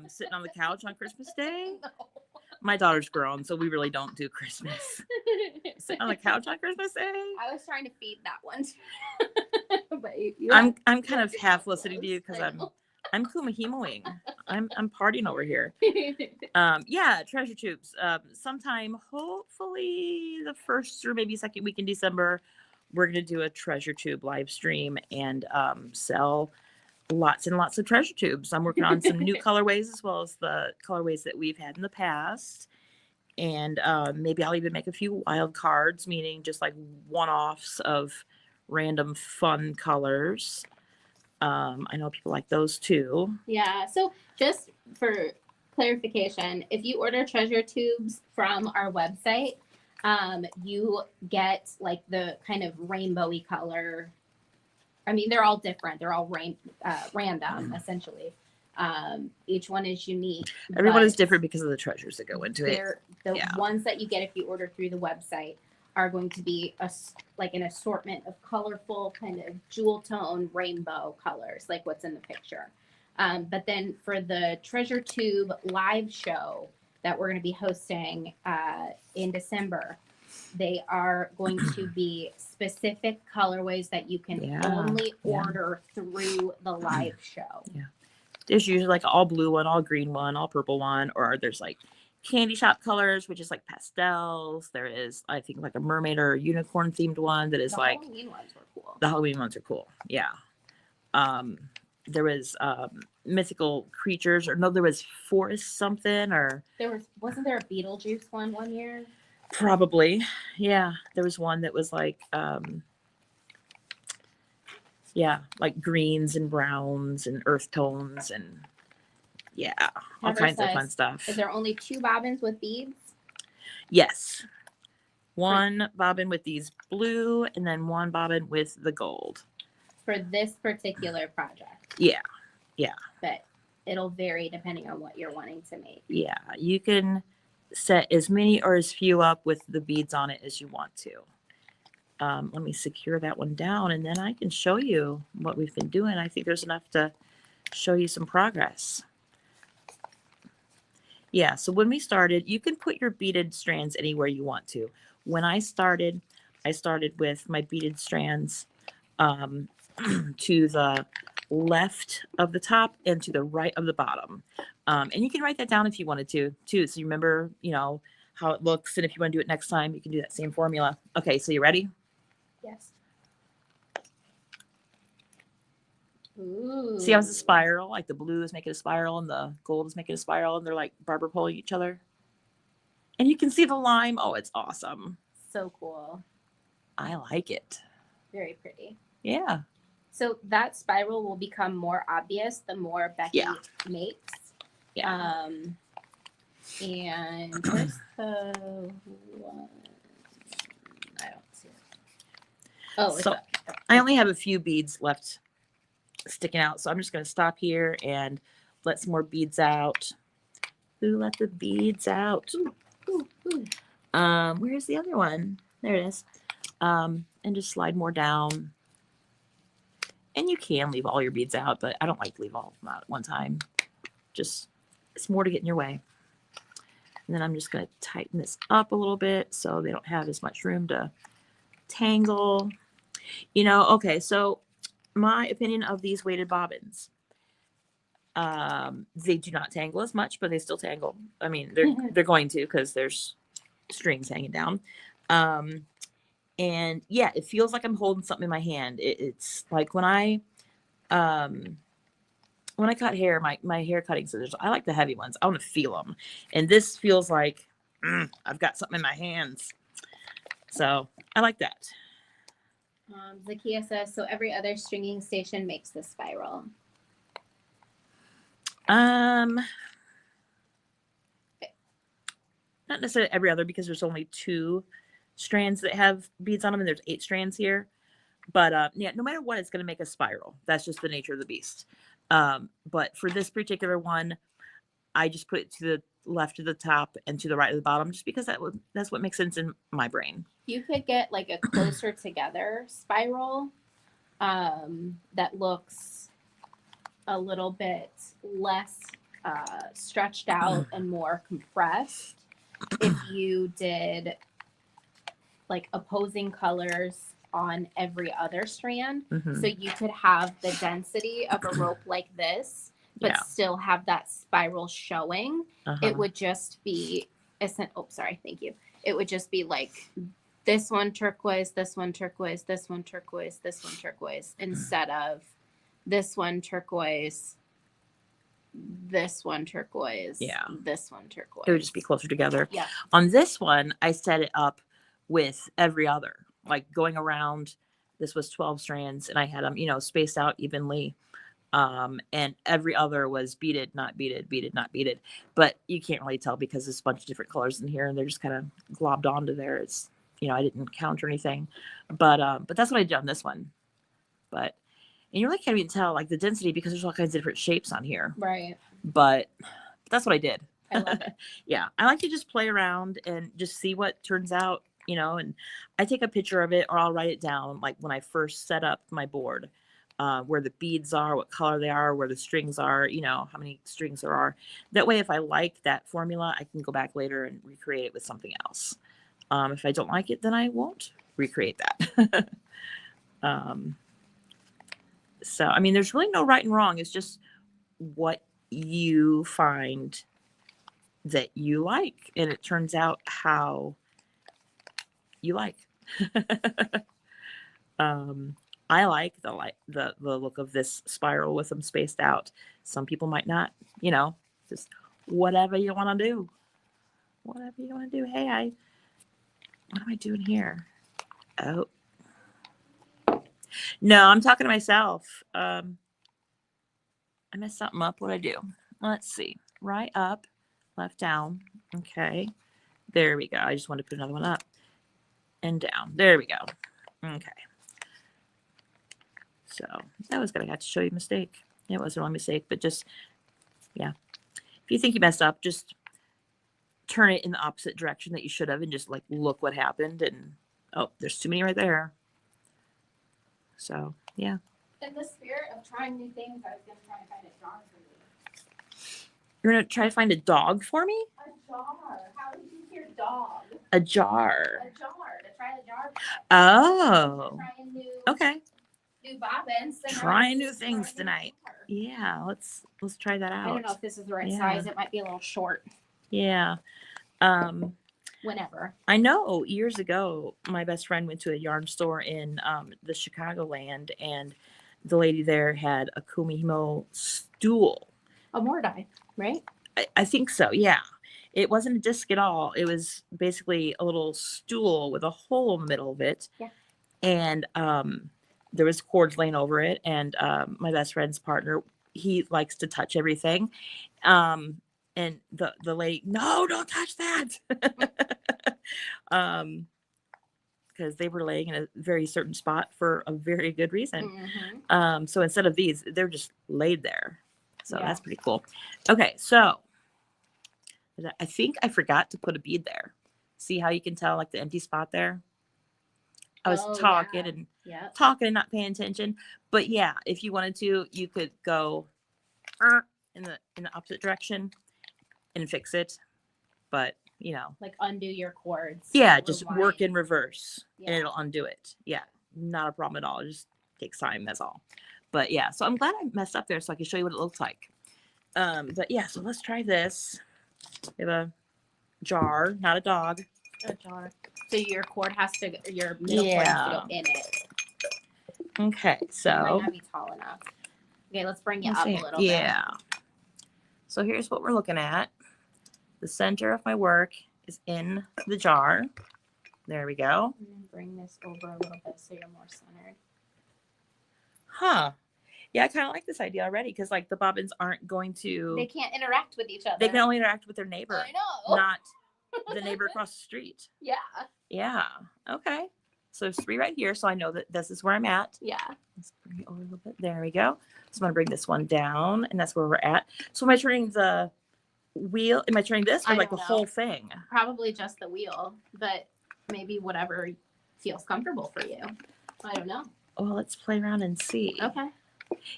sitting on the couch on Christmas Day. No. My daughter's grown, so we really don't do Christmas. Sitting on the couch on Christmas Day. I was trying to feed that one. But I'm kind of half listening to you because I'm Kumihimoing. I'm partying over here. Yeah, treasure tubes. Sometime, hopefully the first or maybe second week in December, we're gonna do a treasure tube live stream and sell lots and lots of treasure tubes. I'm working on some new colorways as well as the colorways that we've had in the past. And maybe I'll even make a few wild cards, meaning just like one-offs of random fun colors. I know people like those too. Yeah. So just for clarification, if you order treasure tubes from our website, you get like the kind of rainbowy color. I mean, they're all different. They're all random, essentially. Each one is unique. Everyone is different because of the treasures that go into it. The ones that you get if you order through the website are going to be like an assortment of colorful kind of jewel tone rainbow colors, like what's in the picture. But then for the Treasure Tube live show that we're going to be hosting in December, they are going to be specific colorways that you can only order through the live show. Yeah. There's usually like all blue one, all green one, all purple one, or there's like candy shop colors, which is like pastels. There is, I think, like a mermaid or unicorn themed one that is like. The Halloween ones were cool. The Halloween ones are cool. Yeah. There was mythical creatures, or no, there was forest something, or wasn't there a Beetlejuice one year? Probably. Yeah. There was one that was like like greens and browns and earth tones and all kinds of fun stuff. Is there only 2 bobbins with beads? Yes. One bobbin with these blue and then one bobbin with the gold. For this particular project. Yeah. Yeah. But it'll vary depending on what you're wanting to make. Yeah. You can set as many or as few up with the beads on it as you want to. Let me secure that one down and then I can show you what we've been doing. I think there's enough to show you some progress. Yeah, so when we started, you can put your beaded strands anywhere you want to. When I started with my beaded strands to the left of the top and to the right of the bottom. And you can write that down if you wanted to, too. So you remember, how it looks. And if you want to do it next time, you can do that same formula. Okay, so you ready? Yes. Ooh. See how it's a spiral? Like the blue is making a spiral and the gold is making a spiral and they're like barber pulling each other. And you can see the lime. Oh, it's awesome. So cool. I like it. Very pretty. Yeah. So that spiral will become more obvious the more Becky makes. Yeah. And where's the one? I don't see it. Oh, so I only have a few beads left sticking out. So I'm just going to stop here and let some more beads out. Ooh, let the beads out. Ooh, ooh. Where's the other one? There it is. And just slide more down. And you can leave all your beads out, but I don't like to leave all of them out at one time. Just, it's more to get in your way. And then I'm just going to tighten this up a little bit so they don't have as much room to tangle. Okay, so my opinion of these weighted bobbins. They do not tangle as much, but they still tangle. I mean, they're going to because there's strings hanging down. And yeah, it feels like I'm holding something in my hand. It's like when I cut hair, my hair cutting scissors, I like the heavy ones. I want to feel them. And this feels like I've got something in my hands. So I like that. Zakia says, so every other stringing station makes the spiral. Not necessarily every other because there's only 2 strands that have beads on them and there's 8 strands here. But yeah, no matter what, it's going to make a spiral. That's just the nature of the beast. But for this particular one, I just put it to the left of the top and to the right of the bottom, just because that's what makes sense in my brain. You could get like a closer together spiral that looks a little bit less stretched out and more compressed if you did like opposing colors on every other strand. Mhm. So you could have the density of a rope like this, but Yeah. still have that spiral showing. Uh-huh. It would just be, thank you. It would just be like this one turquoise, this one turquoise, this one turquoise, this one turquoise, instead of this one turquoise, this one turquoise, Yeah. this one turquoise. It would just be closer together. Yeah. On this one, I set it up with every other, like going around. This was 12 strands, and I had them, spaced out evenly. And every other was beaded, not beaded, beaded, not beaded. But you can't really tell because there's a bunch of different colors in here, and they're just kind of globbed onto there. It's, I didn't count or anything, but that's what I did on this one. But and you really can't even tell like the density because there's all kinds of different shapes on here. Right. But that's what I did. I love it. Yeah, I like to just play around and just see what turns out, and I take a picture of it or I'll write it down like when I first set up my board, where the beads are, what color they are, where the strings are, how many strings there are. That way, if I like that formula, I can go back later and recreate it with something else. If I don't like it, then I won't recreate that. So, I mean, there's really no right and wrong. It's just what you find that you like, and it turns out how you like. I like the look of this spiral with them spaced out. Some people might not, just whatever you want to do. Whatever you want to do. Hey, what am I doing here? Oh. No, I'm talking to myself. I messed something up. What'd I do? Let's see. Right up, left down. Okay. There we go. I just want to put another one up and down. There we go. Okay. So that was going to have to show you a mistake. It wasn't a mistake, but just, yeah. If you think you messed up, just turn it in the opposite direction that you should have and just like look what happened. And oh, there's too many right there. So, yeah. In the spirit of trying new things, I was going to try and find a jar for you. You're going to try to find a dog for me? A jar. How did you hear dog? A jar. A jar. To try the jar. Oh. Trying new bobbins. Trying new things tonight. Yeah, let's try that out. I don't know if this is the right size. It might be a little short. Yeah. Whenever. I know years ago, my best friend went to a yarn store in the Chicagoland, and the lady there had a Kumihimo stool. A Mordai, right? I think so, yeah. It wasn't a disc at all. It was basically a little stool with a hole in the middle of it. Yeah. And there was cords laying over it. And my best friend's partner, he likes to touch everything. And the lady, no, don't touch that. Because they were laying in a very certain spot for a very good reason. Mm-hmm. So instead of these, they're just laid there. So that's pretty cool. Okay, so I think I forgot to put a bead there. See how you can tell like the empty spot there? I was talking and not paying attention. But yeah, if you wanted to, you could go in the opposite direction and fix it. But like undo your cords. Yeah, just work in reverse and it'll undo it. Yeah, not a problem at all. It just takes time, that's all. But yeah, so I'm glad I messed up there so I can show you what it looks like. But yeah, so let's try this. We have a jar, not a dog. A jar. So your cord your middle cord has to go in it. Okay, so. It might not be tall enough. Okay, let's bring you up a little bit. Yeah. So here's what we're looking at. The center of my work is in the jar. There we go. And then bring this over a little bit so you're more centered. Huh. Yeah, I kind of like this idea already because like the bobbins aren't going to. They can't interact with each other. They can only interact with their neighbor. I know. Not the neighbor across the street. Yeah. Yeah. Okay. So there's 3 right here. So I know that this is where I'm at. Yeah. Let's bring it over a little bit. There we go. So I'm going to bring this one down, and that's where we're at. So am I turning the wheel? Am I turning this or I like the don't whole know. thing? Probably just the wheel, but maybe whatever feels comfortable for you. I don't know. Well, let's play around and see. Okay.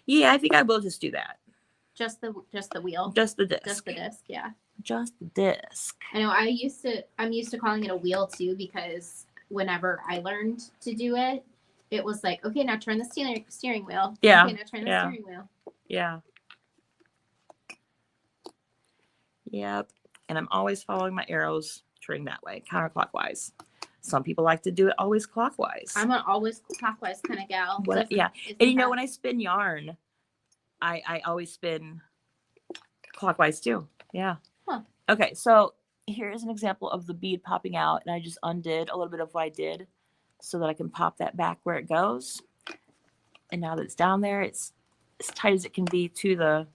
Yeah, I think I will just do that. Just the wheel. Just the disc. Just the disc, yeah. Just the disc. I know I'm used to calling it a wheel too, because whenever I learned to do it, it was like, okay, now turn the steering wheel. Yeah. Okay, now turn the steering wheel. Yeah. Yep. And I'm always following my arrows, turning that way, counterclockwise. Some people like to do it always clockwise. I'm an always clockwise kind of gal. What? Yeah. And you know, when I spin yarn, I always spin clockwise too. Yeah. Huh. Okay, so here's an example of the bead popping out, and I just undid a little bit of what I did so that I can pop that back where it goes. And now that it's down there, it's as tight as it can be to the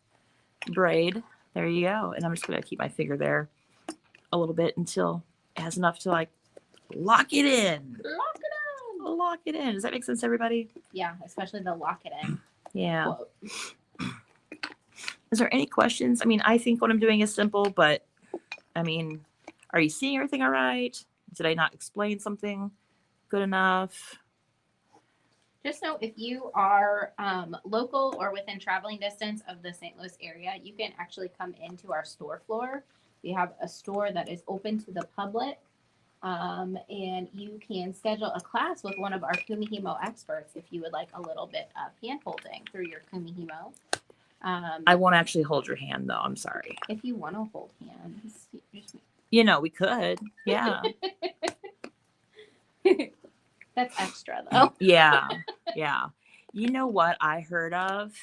braid. There you go. And I'm just going to keep my finger there a little bit until it has enough to like lock it in. Lock it in. Lock it in. Does that make sense, everybody? Yeah, especially the lock it in. Yeah. Quote. Is there any questions? I mean, I think what I'm doing is simple, but I mean, are you seeing everything all right? Did I not explain something good enough? Just know if you are local or within traveling distance of the St. Louis area, you can actually come into our store floor. We have a store that is open to the public, and you can schedule a class with one of our Kumihimo experts if you would like a little bit of hand holding through your Kumihimo. I won't actually hold your hand, though. I'm sorry. If you want to hold hands, You know, we could. Yeah. that's extra though. Yeah. Yeah. You know what I heard of?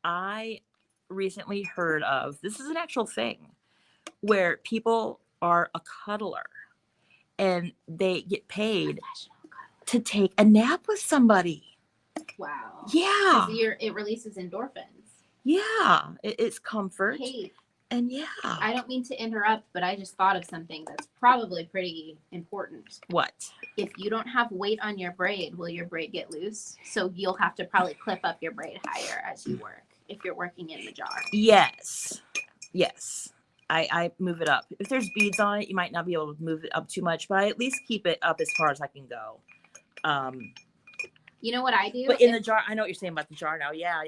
I recently heard of, this is an actual thing, where people are a cuddler and they get paid to take a nap with somebody. Wow. Yeah. It releases endorphins. Yeah. It's comfort. Hey, And yeah. I don't mean to interrupt, but I just thought of something that's probably pretty important. What? If you don't have weight on your braid, will your braid get loose? So you'll have to probably clip up your braid higher as you work if you're working in the jar. Yes. Yes. I move it up. If there's beads on it, you might not be able to move it up too much, but I at least keep it up as far as I can go. You know what I do? But in the jar, I know what you're saying about the jar now. Yeah.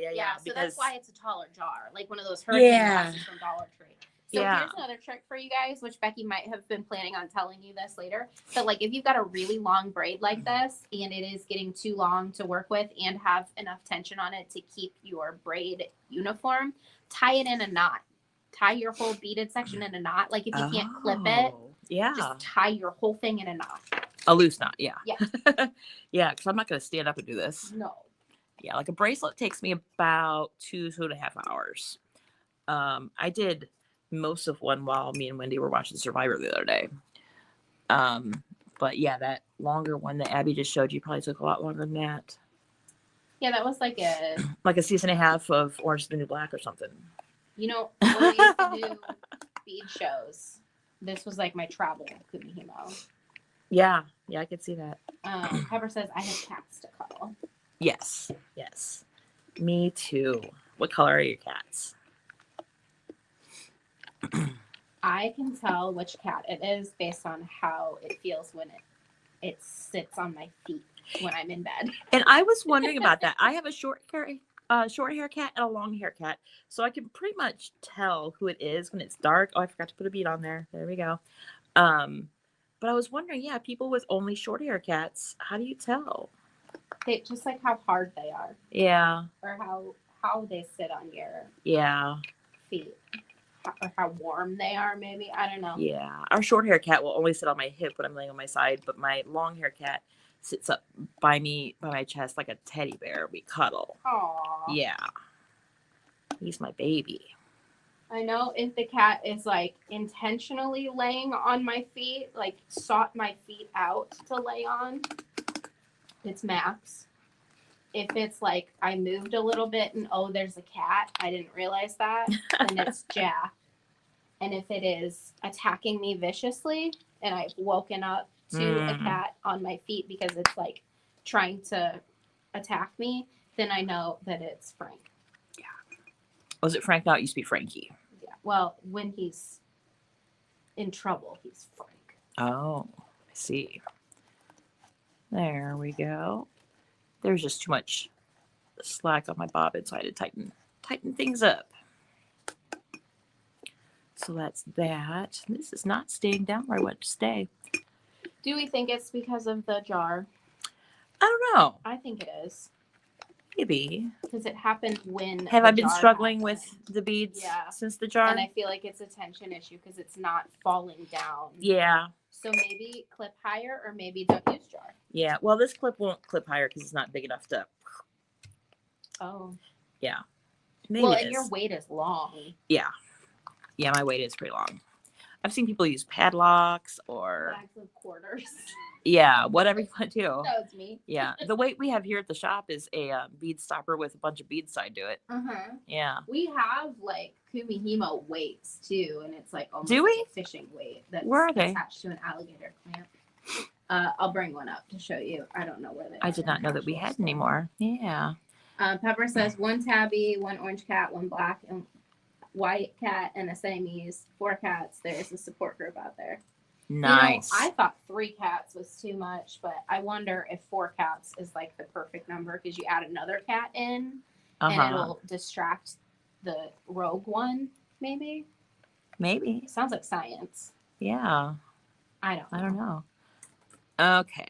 So that's why it's a taller jar, like one of those hurricane glasses from Dollar Tree. So here's another trick for you guys, which Becky might have been planning on telling you this later. So like if you've got a really long braid like this and it is getting too long to work with and have enough tension on it to keep your braid uniform, tie it in a knot. Tie your whole beaded section in a knot. Like if you can't clip it, just tie your whole thing in a knot. A loose knot, yeah. Yeah. Yeah, because I'm not going to stand up and do this. No. Yeah, like a bracelet takes me about 2.5 hours. I did most of one while me and Wendy were watching Survivor the other day. But yeah, that longer one that Abby just showed you probably took a lot longer than that. Yeah, that was like a season and a half of Orange is the New Black or something. You know, when we used to do bead shows, this was like my travel Kumihimo. Yeah, I could see that. Pepper says, I have cats to cuddle. Yes. Me too. What color are your cats? I can tell which cat it is based on how it feels when it sits on my feet when I'm in bed. And I was wondering about that. I have a short hair cat and a long hair cat, so I can pretty much tell who it is when it's dark. Oh, I forgot to put a bead on there. There we go. But I was wondering, people with only short hair cats, how do you tell? They just like how hard they are. Yeah. Or how they sit on your feet. Or how warm they are, maybe. I don't know. Yeah. Our short hair cat will only sit on my hip when I'm laying on my side, but my long hair cat sits up by me, by my chest like a teddy bear. We cuddle. Aww. Yeah. He's my baby. I know if the cat is like intentionally laying on my feet, like sought my feet out to lay on, it's Max. If it's like I moved a little bit and there's a cat, I didn't realize that, then it's Jack. And if it is attacking me viciously and I've woken up to a cat on my feet because it's like trying to attack me, then I know that it's Frank. Yeah. Was it Frank? No, it used to be Frankie. Yeah. Well, when he's in trouble, he's Frank. Oh, I see. There we go. There's just too much slack on my bobbin, so I had to tighten things up. So that's that. This is not staying down where I want it to stay. Do we think it's because of the jar? I don't know. I think it is. Maybe. Because it happened when. Have I been jar struggling happened. with the beads Yeah. since the jar? And I feel like it's a tension issue because it's not falling down. Yeah. So maybe clip higher or maybe don't use jar. Yeah. Well, this clip won't clip higher because it's not big enough to. Oh. Yeah. Maybe well, it and is. your weight is long. Yeah. Yeah, my weight is pretty long. I've seen people use padlocks or bags of quarters. Yeah, whatever you want to do. That was me. Yeah, the weight we have here at the shop is a bead stopper with a bunch of beads tied to it. Yeah. We have like Kumihimo weights too, and it's like almost Do we? like a fishing weight that's Where are they? attached to an alligator clamp. I'll bring one up to show you. I don't know where they are. I did not know that we had any more. Yeah. Pepper says 1 tabby, 1 orange cat, 1 black and white cat, and a Siamese. 4 cats. There's a support group out there. Nice. You know, I thought 3 cats was too much, but I wonder if 4 cats is like the perfect number because you add another cat in and it'll distract the rogue one, maybe. Maybe. It sounds like science. Yeah. I don't know. Okay.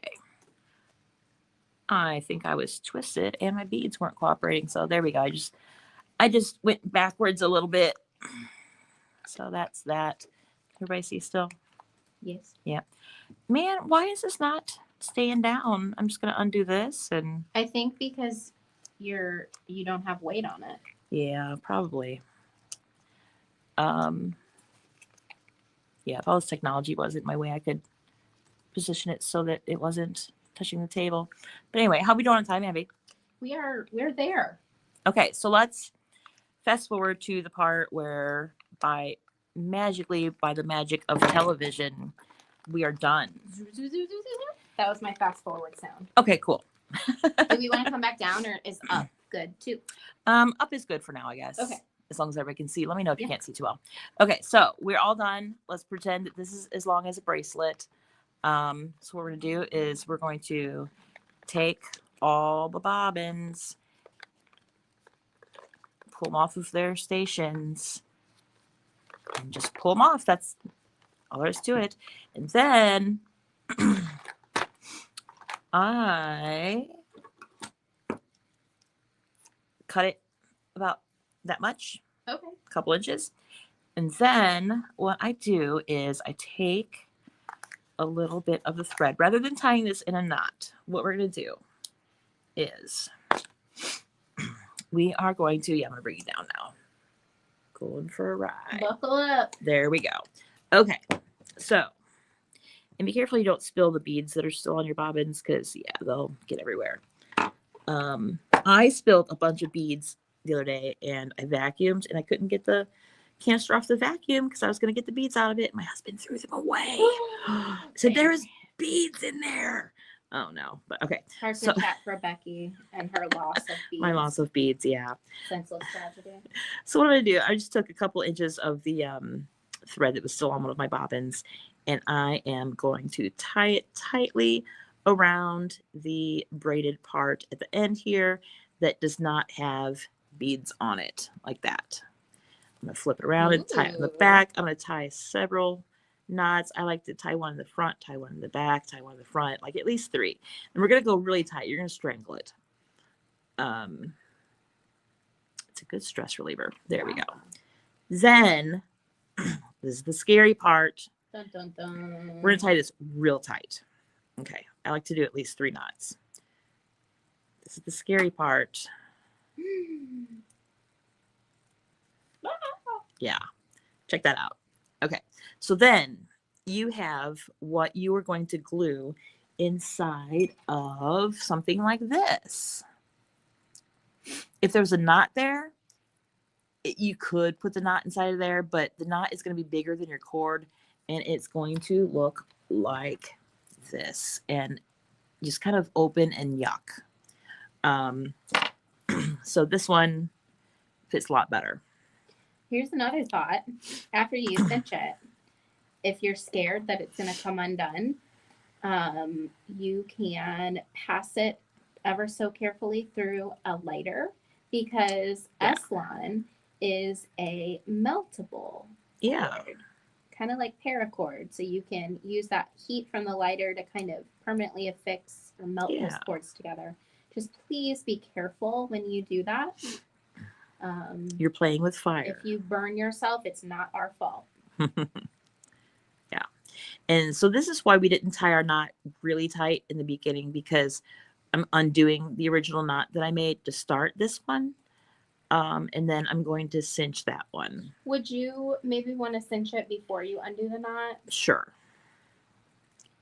I think I was twisted and my beads weren't cooperating. So there we go. I just went backwards a little bit. So that's that. Everybody see still? Yes. Yeah. Man, why is this not staying down? I'm just gonna undo this and I think because you don't have weight on it. yeah, probably. Yeah, if all this technology wasn't my way, I could position it so that it wasn't touching the table. But anyway, how we doing on time, Abby? We're there. Okay, so let's fast forward to the part where by the magic of television, we are done. That was my fast forward sound. Okay, cool. Do we want to come back down or is up good too? Up is good for now, I guess. Okay. As long as everybody can see. Let me know if you can't see too well. Okay, so we're all done. Let's pretend that this is as long as a bracelet. So what we're gonna do is we're going to take all the bobbins, pull them off of their stations, and just pull them off. That's all there is to it. And then I cut it about that much. Okay. A couple inches. And then what I do is I take a little bit of the thread. Rather than tying this in a knot, what we're going to do is we are going to, I'm going to bring you down now. Going for a ride. Buckle up. There we go. Okay. So, and be careful you don't spill the beads that are still on your bobbins because, yeah, they'll get everywhere. I spilled a bunch of beads the other day and I vacuumed and I couldn't get the canister off the vacuum because I was going to get the beads out of it. My husband threw them away. So there's beads in there. Oh no, but okay. Hard to chat for Becky and her loss of beads. My loss of beads, yeah. Senseless tragedy. So what I'm going to do, I just took a couple inches of the thread that was still on one of my bobbins and I am going to tie it tightly around the braided part at the end here that does not have beads on it like that. I'm going to flip it around and tie it on the back. I'm going to tie several knots. I like to tie one in the front, tie one in the back, tie one in the front, like at least 3. And we're going to go really tight. You're going to strangle it. It's a good stress reliever. There we go. Then, this is the scary part. Dun, dun, dun. We're going to tie this real tight. Okay. I like to do at least 3 knots. This is the scary part. Yeah. Check that out. Okay. So then you have what you are going to glue inside of something like this. If there's a knot there, you could put the knot inside of there, but the knot is going to be bigger than your cord and it's going to look like this and just kind of open and yuck. So this one fits a lot better. Here's another thought. After you cinch it, if you're scared that it's going to come undone, you can pass it ever so carefully through a lighter because Eslon is a meltable cord, kind of like paracord. So you can use that heat from the lighter to kind of permanently affix or melt those cords together. Just please be careful when you do that. You're playing with fire. If you burn yourself, it's not our fault. Yeah. And so this is why we didn't tie our knot really tight in the beginning, because I'm undoing the original knot that I made to start this one. And then I'm going to cinch that one. Would you maybe want to cinch it before you undo the knot? Sure.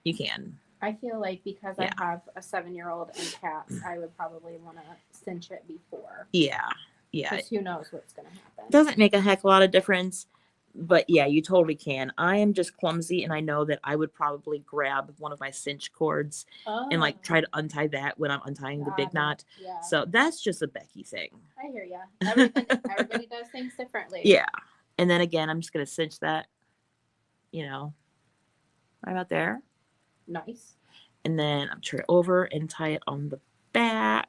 You can. I feel like because I have a 7-year-old and cats, I would probably want to cinch it before. Yeah. Yeah. Because who knows what's going to happen. Doesn't make a heck of a lot of difference. But yeah, you totally can. I am just clumsy, and I know that I would probably grab one of my cinch cords and like try to untie that when I'm untying the big knot. Yeah. So that's just a Becky thing. I hear ya. Everybody does things differently. Yeah. And then again, I'm just going to cinch that, right about there. Nice. And then I'm turn it over and tie it on the back.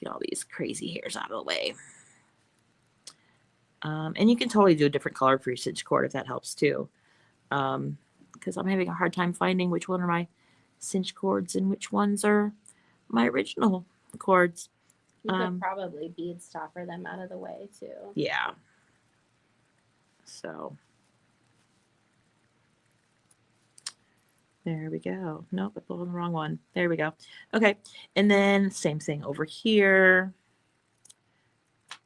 Get all these crazy hairs out of the way. And you can totally do a different color for your cinch cord if that helps too. Because I'm having a hard time finding which one are my cinch cords and which ones are my original cords. You could probably bead stopper them out of the way too. Yeah. So there we go. Nope, I pulled on the wrong one. There we go. Okay. And then same thing over here.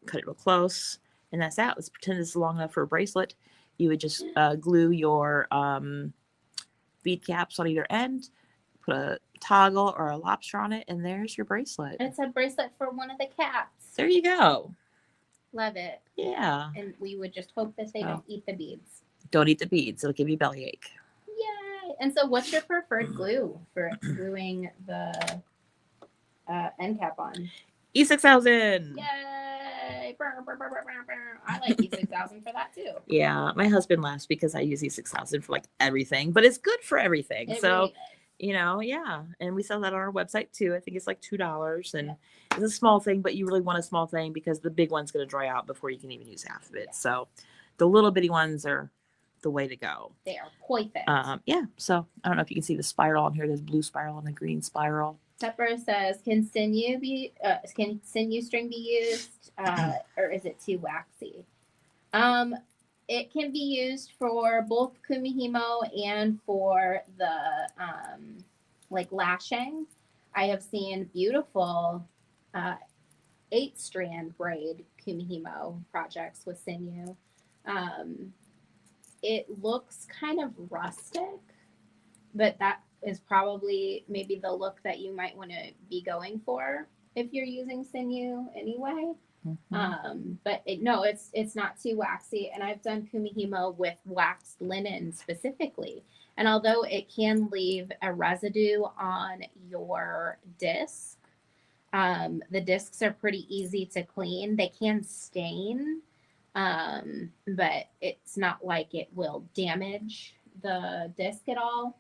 Cut it real close. And that's that. Let's pretend this is long enough for a bracelet. You would just glue your bead caps on either end, put a toggle or a lobster on it, and there's your bracelet. It's a bracelet for one of the cats. There you go. Love it. Yeah. And we would just hope that they don't eat the beads. Don't eat the beads. It'll give you bellyache. Yay. And so what's your preferred glue for gluing the end cap on? E6000. Yay! I like E6000 for that too. Yeah, my husband laughs because I use E6000 for like everything, but it's good for everything. So, yeah. And we sell that on our website too. I think it's like $2, and it's a small thing, but you really want a small thing because the big one's going to dry out before you can even use half of it. Yeah. So, the little bitty ones are the way to go. They are perfect. Yeah. So I don't know if you can see the spiral on here. There's blue spiral and the green spiral. Pepper says, can sinew string be used, or is it too waxy? It can be used for both Kumihimo and for the lashing. I have seen beautiful 8-strand braid Kumihimo projects with sinew. It looks kind of rustic, but that is probably maybe the look that you might want to be going for if you're using sinew anyway. Mm-hmm. But it's not too waxy, and I've done Kumihimo with waxed linen specifically. And although it can leave a residue on your disc, the discs are pretty easy to clean. They can stain, but it's not like it will damage the disc at all.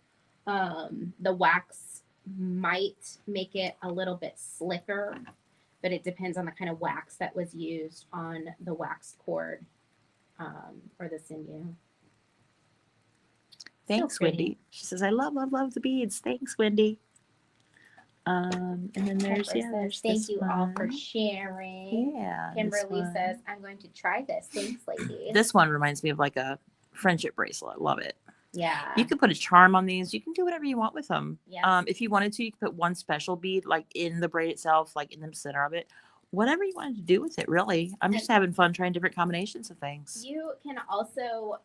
The wax might make it a little bit slicker, but it depends on the kind of wax that was used on the waxed cord or the sinew. Thanks, Wendy. She says, I love the beads. Thanks, Wendy. And then there's thank you all for sharing. Yeah. Kimberly says, I'm going to try this. Thanks, ladies. This one reminds me of like a friendship bracelet. Love it. Yeah. You can put a charm on these. You can do whatever you want with them. Yes. If you wanted to, you could put one special bead like in the braid itself, like in the center of it. Whatever you wanted to do with it, really. I'm just having fun trying different combinations of things. You can also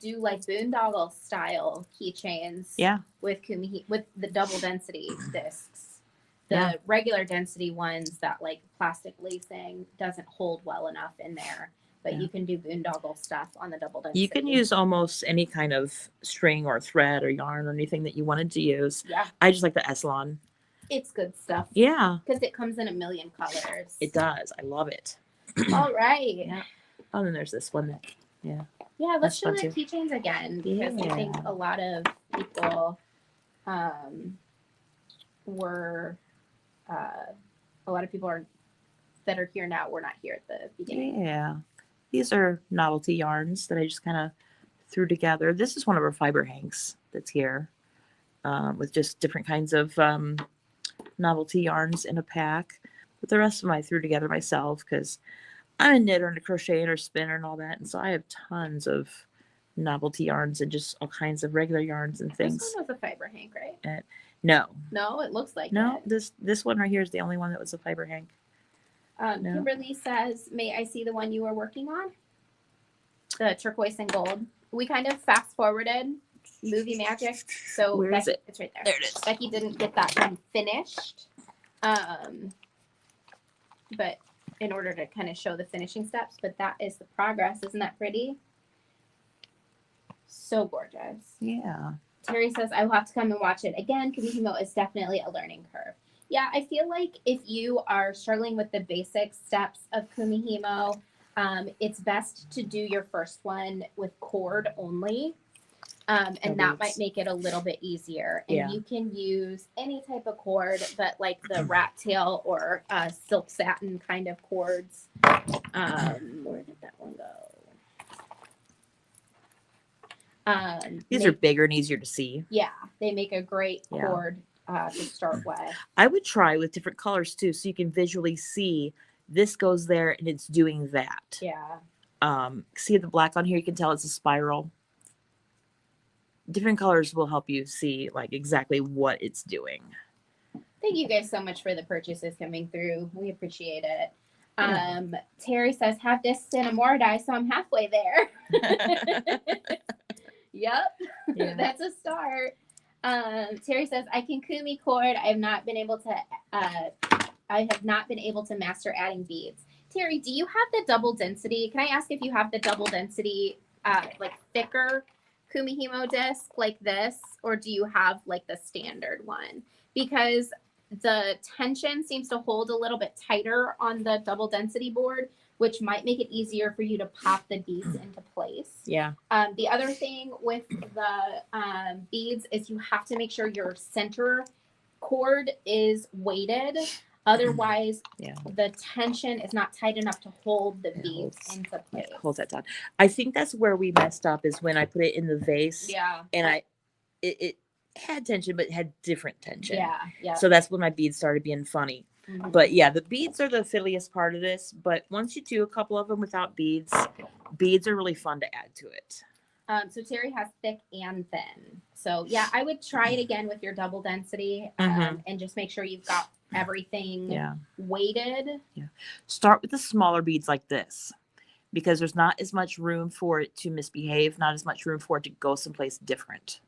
do like boondoggle style keychains. Yeah. With the double density discs. The regular density ones that like plastic lacing doesn't hold well enough in there. but Yeah. you can do boondoggle stuff on the double density. You can use almost any kind of string or thread or yarn or anything that you wanted to use. Yeah, I just like the Eslon. it's good stuff. Yeah, Because it comes in a million colors. it does. I love it. All right. Yeah. Oh, then there's this one that, Yeah, That's let's show fun the too. keychains again because I think Yeah. a lot of people were a lot of people are that are here now were not here at the beginning. Yeah. These are novelty yarns that I just kind of threw together. This is one of our fiber hanks that's here with just different kinds of novelty yarns in a pack. But the rest of them I threw together myself because I'm a knitter and a crocheter and a spinner and all that. And so I have tons of novelty yarns and just all kinds of regular yarns and things. This one was a fiber hank, right? No. No, it looks like No, it. this one right here is the only one that was a fiber hank. No. Kimberly says, "May I see the one you were working on? The turquoise and gold." We kind of fast forwarded movie magic, so Where is it? It's right there. There it is. Becky didn't get that one finished, but in order to kind of show the finishing steps, but that is the progress. Isn't that pretty? So gorgeous. Yeah. Terry says, "I will have to come and watch it again. Kumihimo is definitely a learning curve." Yeah, I feel like if you are struggling with the basic steps of Kumihimo, it's best to do your first one with cord only. And that might make it a little bit easier. And Yeah. you can use any type of cord, but like the rat tail or silk satin kind of cords. Where did that one go? These are bigger and easier to see. Yeah, they make a great Yeah. cord to start with. I would try with different colors too, so you can visually see this goes there and it's doing that. Yeah. See the black on here? You can tell it's a spiral. Different colors will help you see like exactly what it's doing. Thank you guys so much for the purchases coming through. We appreciate it. Yeah. Terry says, "Have discs and a more die, so I'm halfway there." Yep, Yeah. that's a start. Terry says, "I can kumi cord. I have not been able to master adding beads." Terry, do you have the double density? Can I ask if you have the double density, like thicker Kumihimo disc like this, or do you have like the standard one? Because the tension seems to hold a little bit tighter on the double density board, which might make it easier for you to pop the beads into place. Yeah. The other thing with the beads is you have to make sure your center cord is weighted. Otherwise, the tension is not tight enough to hold the beads into place. It holds that down. I think that's where we messed up is when I put it in the vase. Yeah. And it had tension, but it had different tension. Yeah. So that's when my beads started being funny. Mhm. But yeah, the beads are the fiddliest part of this. But once you do a couple of them without beads, beads are really fun to add to it. So Terry has thick and thin. So yeah, I would try it again with your double density and just make sure you've got everything weighted. Yeah. Start with the smaller beads like this because there's not as much room for it to misbehave, not as much room for it to go someplace different.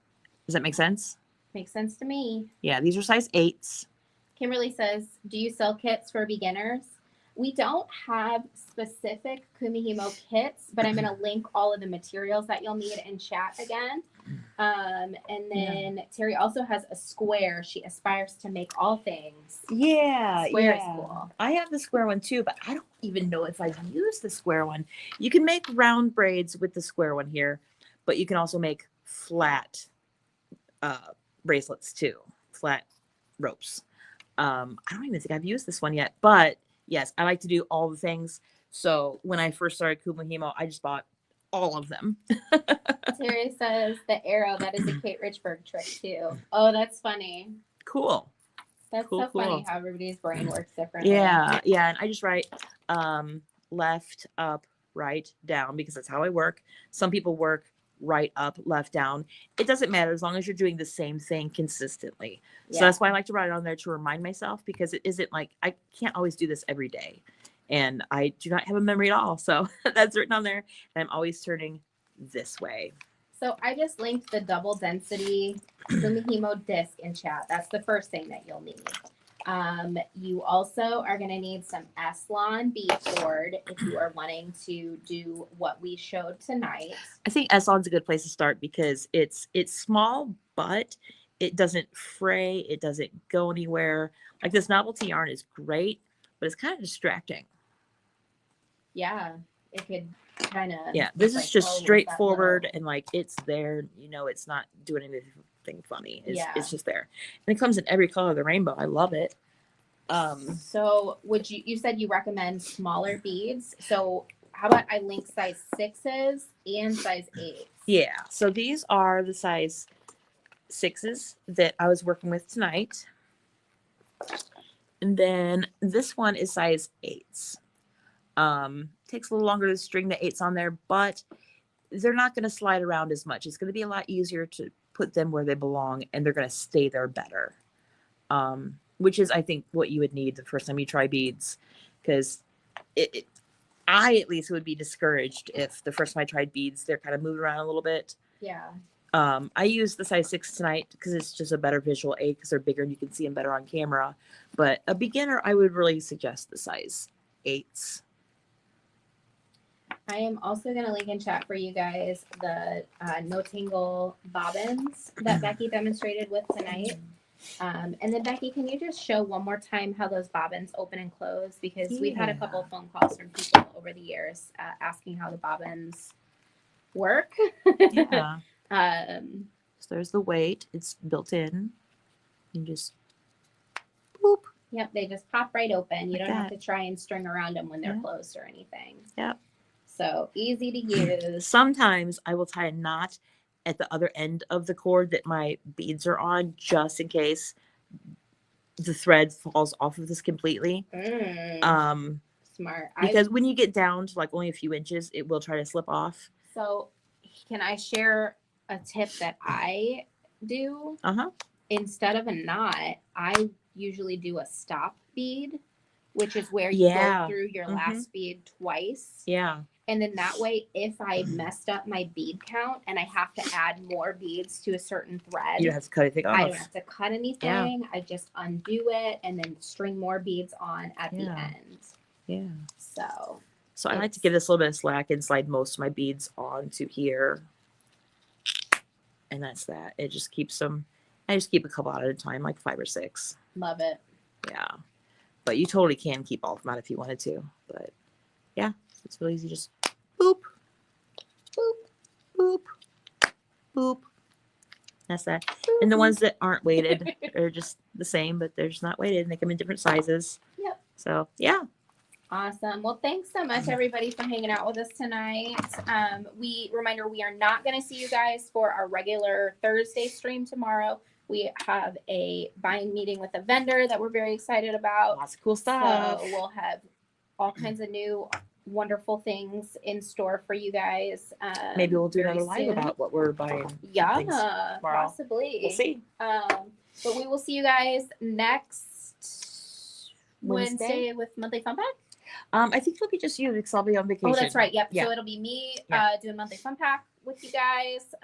Does that make sense? Makes sense to me. Yeah, these are size 8s. Kimberly says, "Do you sell kits for beginners?" We don't have specific Kumihimo kits, but I'm going to link all of the materials that you'll need in chat again. And then Terry also has a square. She aspires to make all things. Yeah, Square is cool. I have the square one too, but I don't even know if I've used the square one. You can make round braids with the square one here, but you can also make flat bracelets too, flat ropes. I don't even think I've used this one yet, but yes, I like to do all the things. So when I first started Kumihimo, I just bought all of them. Terry says the arrow, that is a Kate Richburg trick too. Oh, that's funny. Cool. That's Cool, so funny cool. how everybody's brain works differently. Yeah. And I just write left, up, right, down because that's how I work. Some people work right, up, left, down. It doesn't matter as long as you're doing the same thing consistently. So that's why I like to write it on there to remind myself because it isn't like I can't always do this every day. And I do not have a memory at all. So that's written on there. And I'm always turning this way. So I just linked the double density Kumihimo disc in chat. That's the first thing that you'll need. You also are going to need some Eslon bead cord if you are wanting to do what we showed tonight. I think Eslon's a good place to start because it's small, but it doesn't fray. It doesn't go anywhere. Like this novelty yarn is great, but it's kind of distracting. Yeah, it could kind of. Yeah, this like, is just oh, straightforward and like it's there. You know, it's not doing anything funny. It's just there, and it comes in every color of the rainbow. I love it. So would you said you recommend smaller beads? So how about I link size 6s and size 8s? Yeah, so these are the size 6s that I was working with tonight. And then this one is size 8s. Takes a little longer to string the 8s on there, but they're not going to slide around as much. It's going to be a lot easier to put them where they belong, and they're going to stay there better. Which is, I think, what you would need the first time you try beads, because I at least would be discouraged if the first time I tried beads, they're kind of moving around a little bit. Yeah. I used the size 6 tonight because it's just a better visual aid because they're bigger and you can see them better on camera. But a beginner, I would really suggest the size 8s. I am also going to link in chat for you guys the no tangle bobbins that Becky demonstrated with tonight. And then Becky, can you just show one more time how those bobbins open and close? Because we've had a couple of phone calls from people over the years asking how the bobbins work. Yeah. So there's the weight. It's built in. You just boop. Yep, they just pop right open. You Like don't have that. to try and string around them when they're closed or anything. Yep. So easy to use. Sometimes I will tie a knot at the other end of the cord that my beads are on, just in case the thread falls off of this completely. Smart. Because when you get down to like only a few inches, it will try to slip off. So can I share a tip that I do? Instead of a knot, I usually do a stop bead, which is where you go through your last bead twice. Yeah. And then that way, if I messed up my bead count and I have to add more beads to a certain thread, you don't have to cut anything off. I don't have to cut anything. Yeah. I just undo it and then string more beads on at the end. Yeah. So I like to give this a little bit of slack and slide most of my beads onto here. And that's that. It just keeps them. I just keep a couple out at a time, like 5 or 6. Love it. Yeah. But you totally can keep all of them out if you wanted to. But yeah, it's really easy. Just boop, boop, boop, boop. That's that. And the ones that aren't weighted are just the same, but they're just not weighted, and they come in different sizes. Yep. So yeah. Awesome. Well, thanks so much, everybody, for hanging out with us tonight. Reminder, we are not going to see you guys for our regular Thursday stream tomorrow. We have a buying meeting with a vendor that we're very excited about. Lots of cool stuff. So we'll have all kinds of new wonderful things in store for you guys. Maybe we'll do another live about what we're buying. Yeah, possibly. We'll see. But we will see you guys next Wednesday with Monthly Fun Pack. I think it'll be just you because I'll be on vacation. Oh, that's right. Yep. Yeah. So it'll be me doing Monthly Fun Pack with you guys.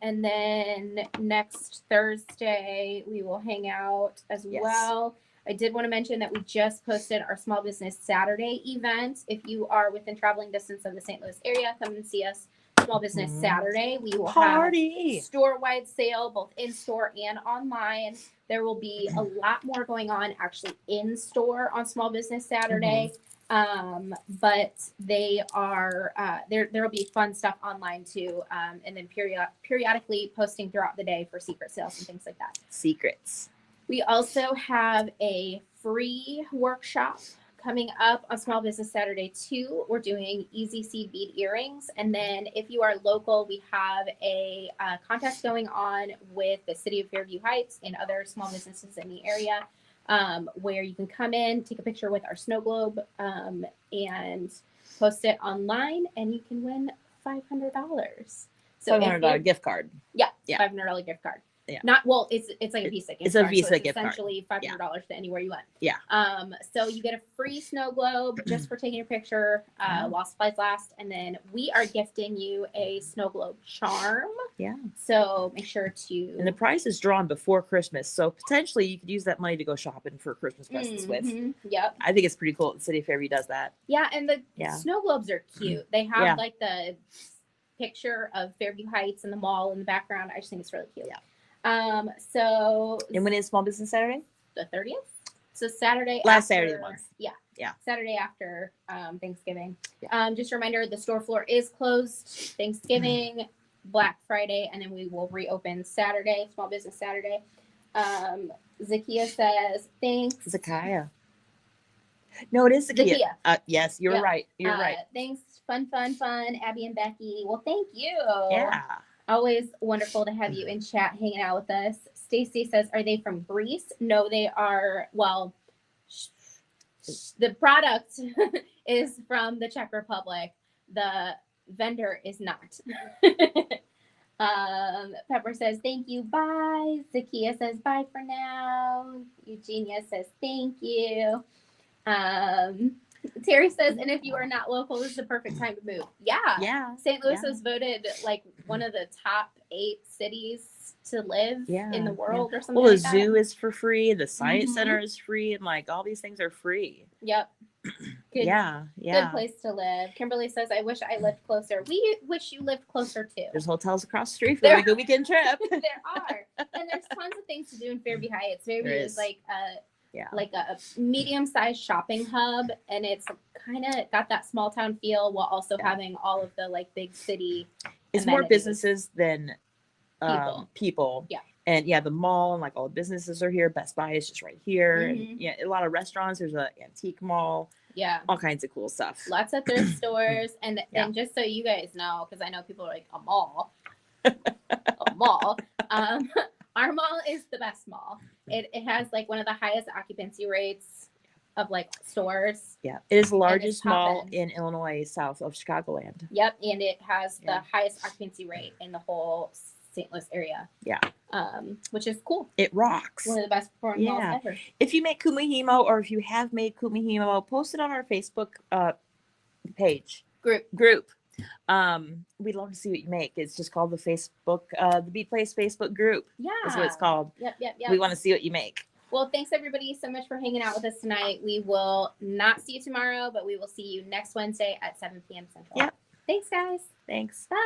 And then next Thursday we will hang out as well. I did want to mention that we just posted our Small Business Saturday event. If you are within traveling distance of the St. Louis area, come and see us. Small Business Saturday. We will have store-wide sale, both in-store and online. There will be a lot more going on actually in-store on Small Business Saturday. But they are there will be fun stuff online too, and then periodically posting throughout the day for secret sales and things like that. Secrets. We also have a free workshop coming up on Small Business Saturday too. We're doing easy seed bead earrings, and then if you are local, we have a contest going on with the City of Fairview Heights and other small businesses in the area. Where you can come in, take a picture with our snow globe, and post it online, and you can win $500. So $500 gift card. Yeah, $500 gift card. Yeah. Not well. It's like a Visa gift It's a card. Visa So it's gift card. essentially $500 to anywhere you went. Yeah. So you get a free snow globe just for taking a picture while supplies last, and then we are gifting you a snow globe charm. Yeah. So make sure to. And the price is drawn before Christmas, so potentially you could use that money to go shopping for Christmas presents with. Yep. I think it's pretty cool that the City of Fairview does that. Yeah, and the snow globes are cute. They have like the picture of Fairview Heights and the mall in the background. I just think it's really cute. Yeah. So. And when is Small Business Saturday? The 30th. So Saturday. Last Saturday of the month. Yeah. Yeah. Saturday after Thanksgiving. Yeah. Just a reminder, the store floor is closed Thanksgiving, Black Friday, and then we will reopen Saturday, Small Business Saturday. Zakia says, thanks. Zakiya. No, it is Zakiya. Yes, you're right. You're right. Thanks. Fun, Abbi and Becky. Well, thank you. Yeah. Always wonderful to have you in chat hanging out with us. Stacy says, are they from Greece? No, they are. Well, the product is from the Czech Republic. The vendor is not. Pepper says, thank you. Bye. Zakia says, bye for now. Eugenia says, thank you. Terry says, and if you are not local, this is the perfect time to move. Yeah. St. Louis was voted like one of the top 8 cities to live in the world or something. Well, the like zoo is for free. The science center is free. And like all these things are free. Yep. Good, Good place to live. Kimberly says, I wish I lived closer. We wish you lived closer too. There's hotels across the street for a good weekend trip. There are. And there's tons of things to do in Fairview Heights. Fairview is like a medium-sized shopping hub, and it's kind of got that small town feel while also having all of the like big city. It's amenities. more businesses than people. Yeah. And the mall and like all the businesses are here. Best Buy is just right here. And a lot of restaurants. There's an antique mall. Yeah. All kinds of cool stuff. Lots of thrift stores. And just so you guys know, because I know people are like, a mall. A mall. Our mall is the best mall. It has like one of the highest occupancy rates of like stores. Yeah. It is the largest mall in Illinois, south of Chicagoland. Yep. And it has the highest occupancy rate in the whole St. Louis area. Yeah. Which is cool. It rocks. One of the best performing malls ever. If you make Kumihimo, or if you have made Kumihimo, post it on our Facebook page. Group. We'd love to see what you make. It's just called the Facebook, the Bead Place Facebook group. Yeah. That's what it's called. Yep. We want to see what you make. Well, thanks everybody so much for hanging out with us tonight. We will not see you tomorrow, but we will see you next Wednesday at 7 p.m. Central. Yep. Thanks, guys. Thanks. Bye.